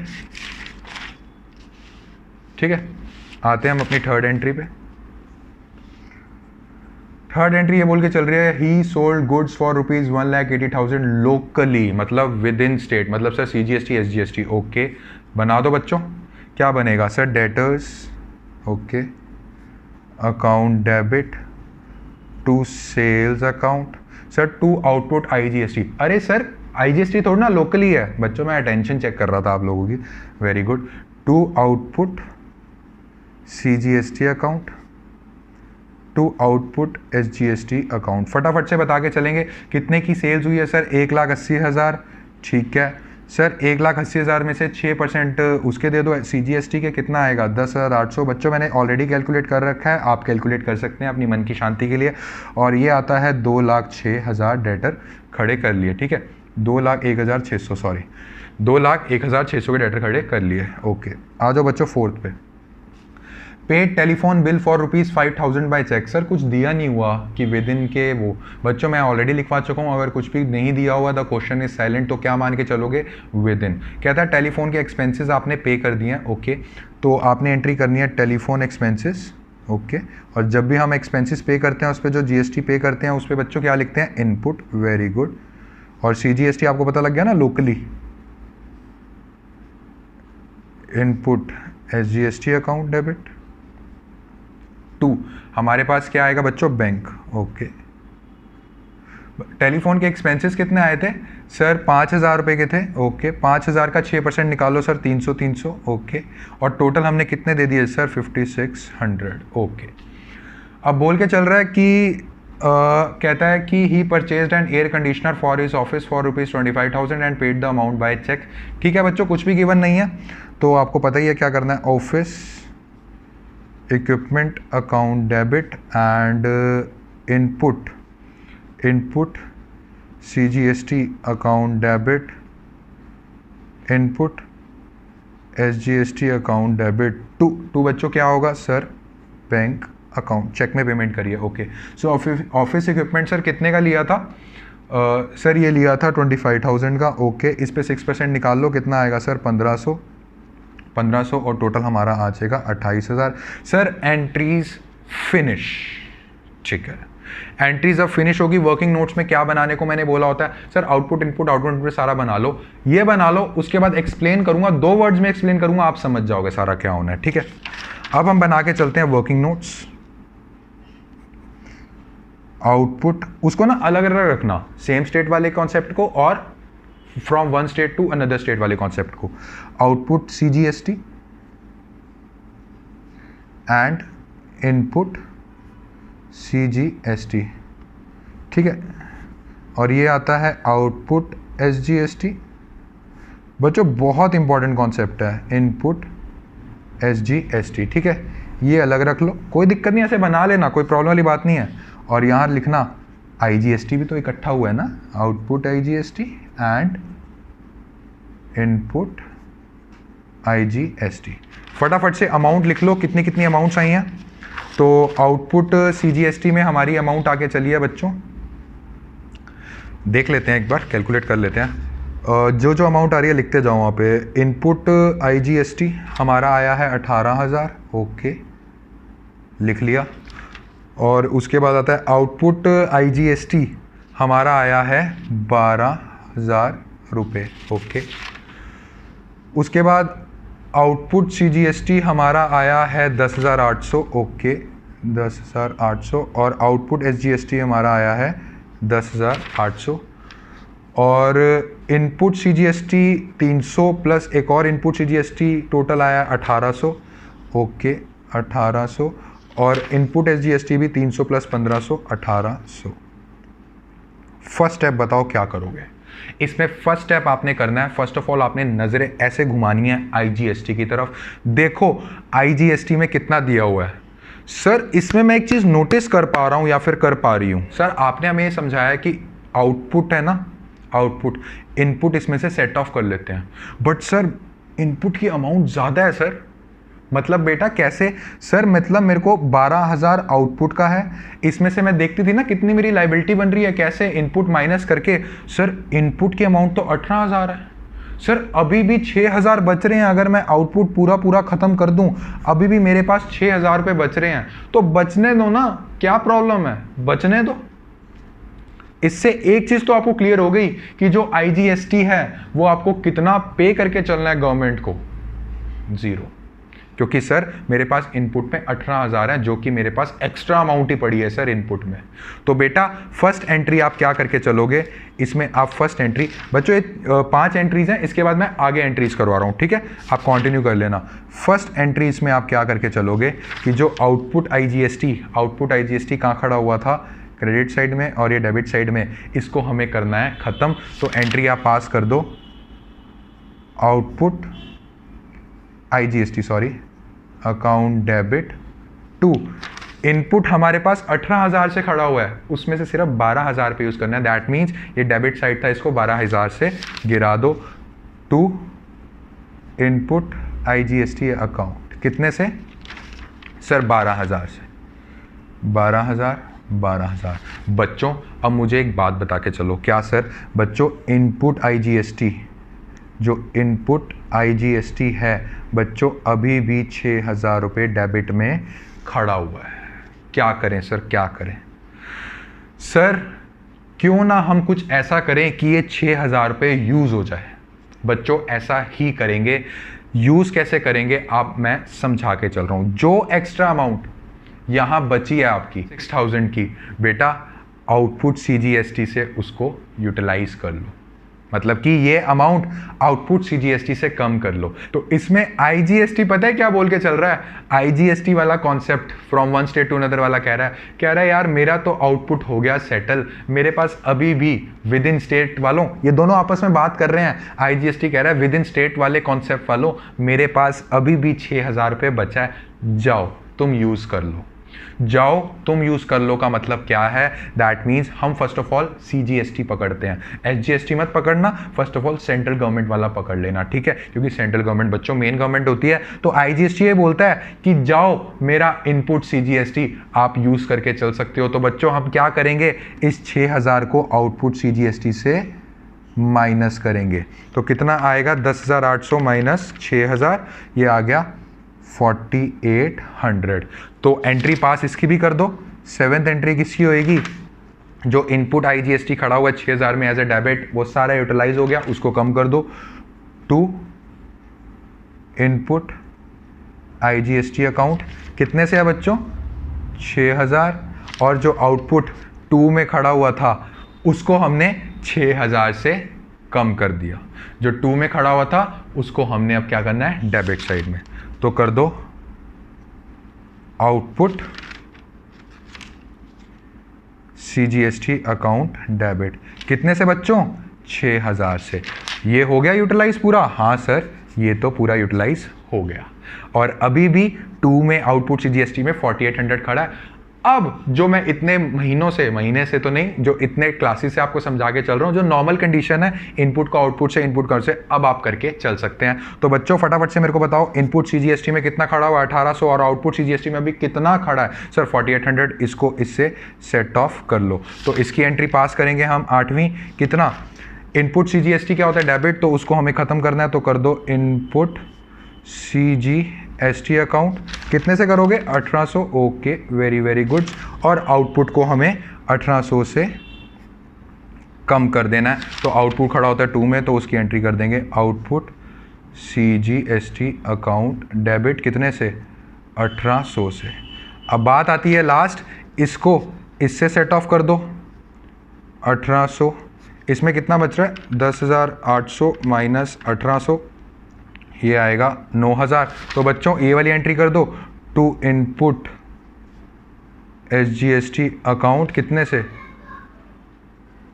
ठीक है, आते हैं हम अपनी थर्ड एंट्री पे। थर्ड एंट्री ये बोल के चल रही है, he sold goods for ₹1,80,000 locally, मतलब विद इन स्टेट, मतलब सर CGST SGST, ओके, बना दो बच्चों। क्या बनेगा sir, debtors okay account debit to sales account sir to output IGST। अरे सर IGST थोड़ा ना लोकली है बच्चों, मैं अटेंशन चेक कर रहा था आप लोगों की, very good. To output CGST account to output SGST account. फटाफट से बता के चलेंगे कितने की सेल्स हुई है सर, 1,80,000, ठीक है सर। 1,80,000 में से 6% उसके दे दो CGST के, कितना आएगा 10,800। बच्चों मैंने ऑलरेडी कैलकुलेट कर रखा है, आप कैलकुलेट कर सकते हैं अपनी मन की शांति के लिए, और ये आता है 2,06,000 डेटर खड़े कर लिए, ठीक है, 2,01,600 सॉरी 2,01,600 के डेटर खड़े कर लिए, ओके। आ जाओ बच्चों फोर्थ पे, paid telephone bill for ₹5,000 by cheque. Sir कुछ दिया नहीं हुआ कि विद इन के वो, बच्चों मैं ऑलरेडी लिखवा चुका हूँ, अगर कुछ भी नहीं दिया हुआ द क्वेश्चन इज साइलेंट, तो क्या मान के चलोगे, विद इन। कहता है टेलीफोन के एक्सपेंसेस आपने पे कर दिए हैं, ओके, तो आपने एंट्री करनी है टेलीफोन एक्सपेंसेस, ओके, और जब भी हम एक्सपेंसेस पे करते हैं उस पर जो GST पे करते हैं उस पर बच्चों क्या लिखते हैं, इनपुट, वेरी गुड। और CGST आपको पता लग गया ना, locally input SGST account debit to हमारे पास क्या आएगा बच्चों, बैंक, ओके। टेलीफोन के एक्सपेंसेस कितने आए थे सर, 5,000 रुपये के थे, ओके। 5,000 का 6% निकालो सर, 300, ओके, और टोटल हमने कितने दे दिए सर, 5,600, ओके। अब बोल के चल रहा है कि कहता है कि he purchased an air conditioner for his office for ₹25,000 and paid the amount by cheque. ठीक है बच्चों, कुछ भी गिवन नहीं है तो आपको पता ही है क्या करना है, office equipment account debit and input CGST account debit input SGST account debit to बच्चों क्या होगा सर, बैंक अकाउंट, चेक में पेमेंट करिए, okay. So office equipment sir कितने का लिया था, सर ये लिया था 25,000 का, ओके। इस पे 6% निकाल लो, कितना आएगा सर, 1,500 और टोटल हमारा आ जाएगा 28,000। सर एंट्रीज फिनिश, ठीक है, एंट्रीज अब फिनिश होगी। वर्किंग नोट्स में क्या बनाने को मैंने बोला होता है सर, आउटपुट इनपुट सारा बना लो, ये बना लो, उसके बाद एक्सप्लेन करूंगा, 2 वर्ड्स में एक्सप्लेन करूंगा, आप समझ जाओगे सारा क्या होना है, ठीक है। अब हम बना के चलते हैं वर्किंग नोट्स। आउटपुट उसको ना अलग अलग रखना, सेम स्टेट वाले कॉन्सेप्ट को और from one state to another state वाले कॉन्सेप्ट को। Output CGST and input CGST, ठीक है, और ये आता है आउटपुट SGST। बच्चों बहुत इंपॉर्टेंट कॉन्सेप्ट है, इनपुट SGST, ठीक है, ये अलग रख लो, कोई दिक्कत नहीं, ऐसे बना लेना, कोई प्रॉब्लम वाली बात नहीं है। और यहाँ लिखना IGST भी तो इकट्ठा हुआ है ना, output IGST and input IGST। फटाफट से अमाउंट लिख लो, कितनी कितनी अमाउंट्स आई हैं। तो आउटपुट CGST में हमारी अमाउंट आके चली है बच्चों, देख लेते हैं एक बार, कैलकुलेट कर लेते हैं। जो अमाउंट आ रही है लिखते जाओ वहाँ पे। इनपुट IGST हमारा आया है 18,000, ओके, लिख लिया। और उसके बाद आता है आउटपुट IGST हमारा आया है 12,000 रुपये, ओके। उसके बाद आउटपुट CGST हमारा आया है 10,800, ओके, 10,800, और आउटपुट SGST हमारा आया है 10,800, और इनपुट CGST 300 प्लस एक और इनपुट CGST टोटल आया 1,800, ओके, 1,800, और इनपुट SGST भी 300 प्लस 1500 1800। फर्स्ट स्टेप बताओ क्या करोगे इसमें। फर्स्ट स्टेप आपने करना है, फर्स्ट ऑफ ऑल आपने नज़रें ऐसे घुमानी है IGST की तरफ। देखो IGST में कितना दिया हुआ है सर। इसमें मैं एक चीज़ नोटिस कर पा रहा हूँ या फिर कर पा रही हूँ सर, आपने हमें ये समझाया कि आउटपुट है ना, आउटपुट इनपुट इसमें से सेट ऑफ कर लेते हैं, बट सर इनपुट की अमाउंट ज़्यादा है सर। मतलब बेटा कैसे सर, मतलब मेरे को 12,000 आउटपुट का है, इसमें से मैं देखती थी ना कितनी मेरी लाइबिलिटी बन रही है, कैसे इनपुट माइनस करके। सर इनपुट की अमाउंट तो 18,000 है सर, अभी भी 6,000 बच रहे हैं। अगर मैं आउटपुट पूरा ख़त्म कर दूं अभी भी मेरे पास 6,000 रुपये बच रहे हैं, तो बचने दो ना, क्या प्रॉब्लम है, बचने दो। इससे एक चीज़ तो आपको क्लियर हो गई कि जो IGST है वो आपको कितना पे करके चलना है गवर्नमेंट को, 0, क्योंकि सर मेरे पास इनपुट में 18,000 है जो कि मेरे पास एक्स्ट्रा अमाउंट ही पड़ी है सर इनपुट में। तो बेटा फर्स्ट एंट्री आप क्या करके चलोगे इसमें, आप फर्स्ट एंट्री, बच्चों ये 5 एंट्रीज हैं, इसके बाद मैं आगे एंट्रीज करवा रहा हूँ, ठीक है, आप कंटिन्यू कर लेना। फर्स्ट एंट्री इसमें आप क्या करके चलोगे कि जो आउटपुट IGST कहाँ खड़ा हुआ था, क्रेडिट साइड में, और ये डेबिट साइड में, इसको हमें करना है ख़त्म। तो एंट्री आप पास कर दो, output IGST sorry account debit to, input हमारे पास 18,000 से खड़ा हुआ है, उसमें से सिर्फ 12,000 पे यूज़ करना है। दैट मीन्स ये डेबिट साइड था, इसको 12,000 से गिरा दो, टू इनपुट IGST अकाउंट, कितने से सर 12,000 से, 12,000। बच्चों अब मुझे एक बात बता के चलो, क्या सर बच्चों इनपुट IGST, जो इनपुट IGST है बच्चों अभी भी 6,000 रुपये डेबिट में खड़ा हुआ है, क्या करें सर, क्या करें सर? क्यों ना हम कुछ ऐसा करें कि ये 6,000 रुपये यूज़ हो जाए। बच्चों ऐसा ही करेंगे, यूज़ कैसे करेंगे आप, मैं समझा के चल रहा हूँ। जो एक्स्ट्रा अमाउंट यहाँ बची है आपकी 6,000 की, बेटा आउटपुट CGST से उसको यूटिलाइज कर लो, मतलब कि ये अमाउंट आउटपुट CGST से कम कर लो। तो इसमें IGST पता है क्या बोल के चल रहा है, IGST वाला concept from one state to another वाला कह रहा है यार मेरा तो आउटपुट हो गया सेटल, मेरे पास अभी भी विद इन स्टेट वालों, ये दोनों आपस में बात कर रहे हैं, IGST कह रहा है विद इन स्टेट वाले कॉन्सेप्ट वालों मेरे पास अभी भी 6,000 रुपये बचा है, जाओ तुम यूज़ कर लो, जाओ तुम यूज कर लो का मतलब क्या है, दैट मीन्स हम फर्स्ट ऑफ ऑल CGST पकड़ते हैं, SGST मत पकड़ना, first of all central government वाला पकड़ लेना, ठीक है, क्योंकि सेंट्रल गवर्नमेंट बच्चों मेन गवर्नमेंट होती है। तो IGST ये बोलता है कि जाओ मेरा इनपुट CGST आप यूज करके चल सकते हो। तो बच्चों हम क्या करेंगे, इस 6,000 को आउटपुट CGST से माइनस करेंगे, तो कितना आएगा 10,800 माइनस 6,000, ये आ गया 4,800। तो एंट्री पास इसकी भी कर दो। 7th एंट्री किसकी होएगी, जो इनपुट IGST खड़ा हुआ है 6,000 में एज ए डेबिट, वो सारा यूटिलाइज हो गया, उसको कम कर दो, टू इनपुट IGST अकाउंट, कितने से है बच्चों 6,000, और जो आउटपुट 2 में खड़ा हुआ था उसको हमने 6,000 से कम कर दिया, जो 2 में खड़ा हुआ था उसको हमने अब क्या करना है डेबिट साइड में, तो कर दो आउटपुट CGST अकाउंट डेबिट, कितने से बच्चों 6,000 से। ये हो गया यूटिलाइज पूरा, हाँ सर ये तो पूरा यूटिलाइज हो गया, और अभी भी 2 में आउटपुट CGST में 4,800 खड़ा है। अब जो मैं इतने महीने से तो नहीं, जो इतने क्लासेस से आपको समझा के चल रहा हूँ, जो नॉर्मल कंडीशन है इनपुट को आउटपुट से, इनपुट कर से, अब आप करके चल सकते हैं। तो बच्चों फटाफट से मेरे को बताओ इनपुट CGST में कितना खड़ा हुआ है 1,800, और आउटपुट CGST में अभी कितना खड़ा है सर 4,800, इसको इससे सेट ऑफ कर लो। तो इसकी एंट्री पास करेंगे हम 8वीं, कितना इनपुट CGST क्या होता है डेबिट, तो उसको हमें ख़त्म करना है, तो कर दो इनपुट CGST अकाउंट, कितने से करोगे 1,800, ओके वेरी गुड, और आउटपुट को हमें 1,800 से कम कर देना है। तो आउटपुट खड़ा होता है 2 में, तो उसकी एंट्री कर देंगे आउटपुट CGST अकाउंट डेबिट, कितने से 1,800 से। अब बात आती है लास्ट, इसको इससे सेट ऑफ कर दो 1,800, इसमें कितना बच रहा है 10,800 माइनस 1,800, ये आएगा 9,000। तो बच्चों ये वाली एंट्री कर दो, टू इनपुट SGST अकाउंट कितने से?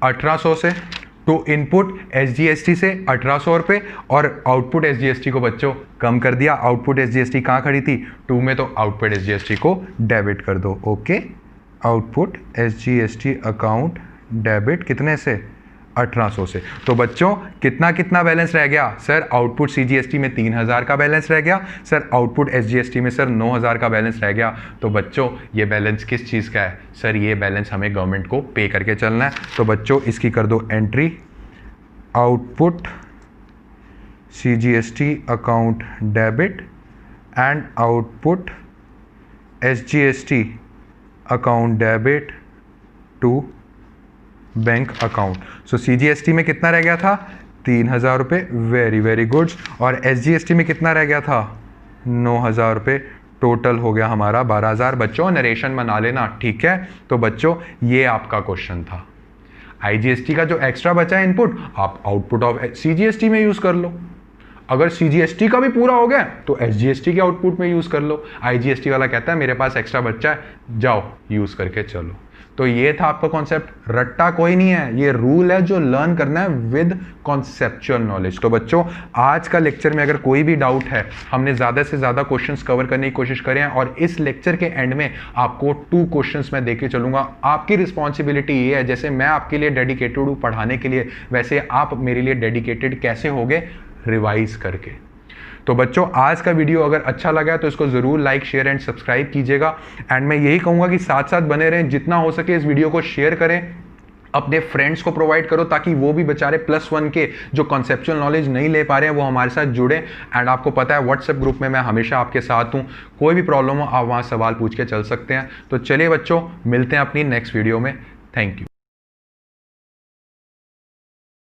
1800 से। तो इनपुट SGST से 1800 रुपये और आउटपुट SGST को बच्चों कम कर दिया। आउटपुट SGST कहाँ खड़ी थी? 2 में, तो आउटपुट SGST को डेबिट कर दो। Okay, output SGST account debit कितने से? 1800 से। तो बच्चों कितना कितना बैलेंस रह गया? सर आउटपुट CGST में 3000 का बैलेंस रह गया, सर आउटपुट SGST में सर 9000 का बैलेंस रह गया। तो बच्चों ये बैलेंस किस चीज़ का है? सर ये बैलेंस हमें गवर्नमेंट को पे करके चलना है। तो बच्चों इसकी कर दो entry, output CGST account debit and output SGST account debit to bank account. So CGST में कितना रह गया था? 3000 रुपये। Very very good. और SGST में कितना रह गया था? 9000 रुपये। टोटल हो गया हमारा 12000। बच्चों नरेशन बना लेना, ठीक है? तो बच्चों ये आपका क्वेश्चन था। IGST का जो एक्स्ट्रा बचा है इनपुट, आप आउटपुट ऑफ CGST में यूज़ कर लो। अगर CGST का भी पूरा हो गया तो SGST के आउटपुट में यूज़ कर लो। IGST वाला कहता है मेरे पास एक्स्ट्रा बच्चा है, जाओ यूज़ करके चलो। तो ये था आपका कॉन्सेप्ट। रट्टा कोई नहीं है, ये रूल है जो लर्न करना है विद कॉन्सेप्चुअल नॉलेज। तो बच्चों आज का लेक्चर में अगर कोई भी डाउट है, हमने ज़्यादा से ज़्यादा क्वेश्चंस कवर करने की कोशिश करें और इस लेक्चर के एंड में आपको 2 क्वेश्चंस मैं देके चलूँगा। आपकी रिस्पॉन्सिबिलिटी ये है, जैसे मैं आपके लिए डेडिकेटेड हूँ पढ़ाने के लिए, वैसे आप मेरे लिए डेडिकेटेड कैसे होगे? रिवाइज करके। तो बच्चों आज का वीडियो अगर अच्छा लगा है तो इसको ज़रूर लाइक शेयर एंड सब्सक्राइब कीजिएगा। एंड मैं यही कहूँगा कि साथ साथ बने रहें, जितना हो सके इस वीडियो को शेयर करें, अपने फ्रेंड्स को प्रोवाइड करो ताकि वो भी बेचारे +1 के जो कॉन्सेप्चुअल नॉलेज नहीं ले पा रहे हैं वो हमारे साथ जुड़े। एंड आपको पता है व्हाट्सएप ग्रुप में मैं हमेशा आपके साथ हूँ, कोई भी प्रॉब्लम हो आप वहाँ सवाल पूछ के चल सकते हैं। तो चलिए बच्चों मिलते हैं अपनी नेक्स्ट वीडियो में। Thank you.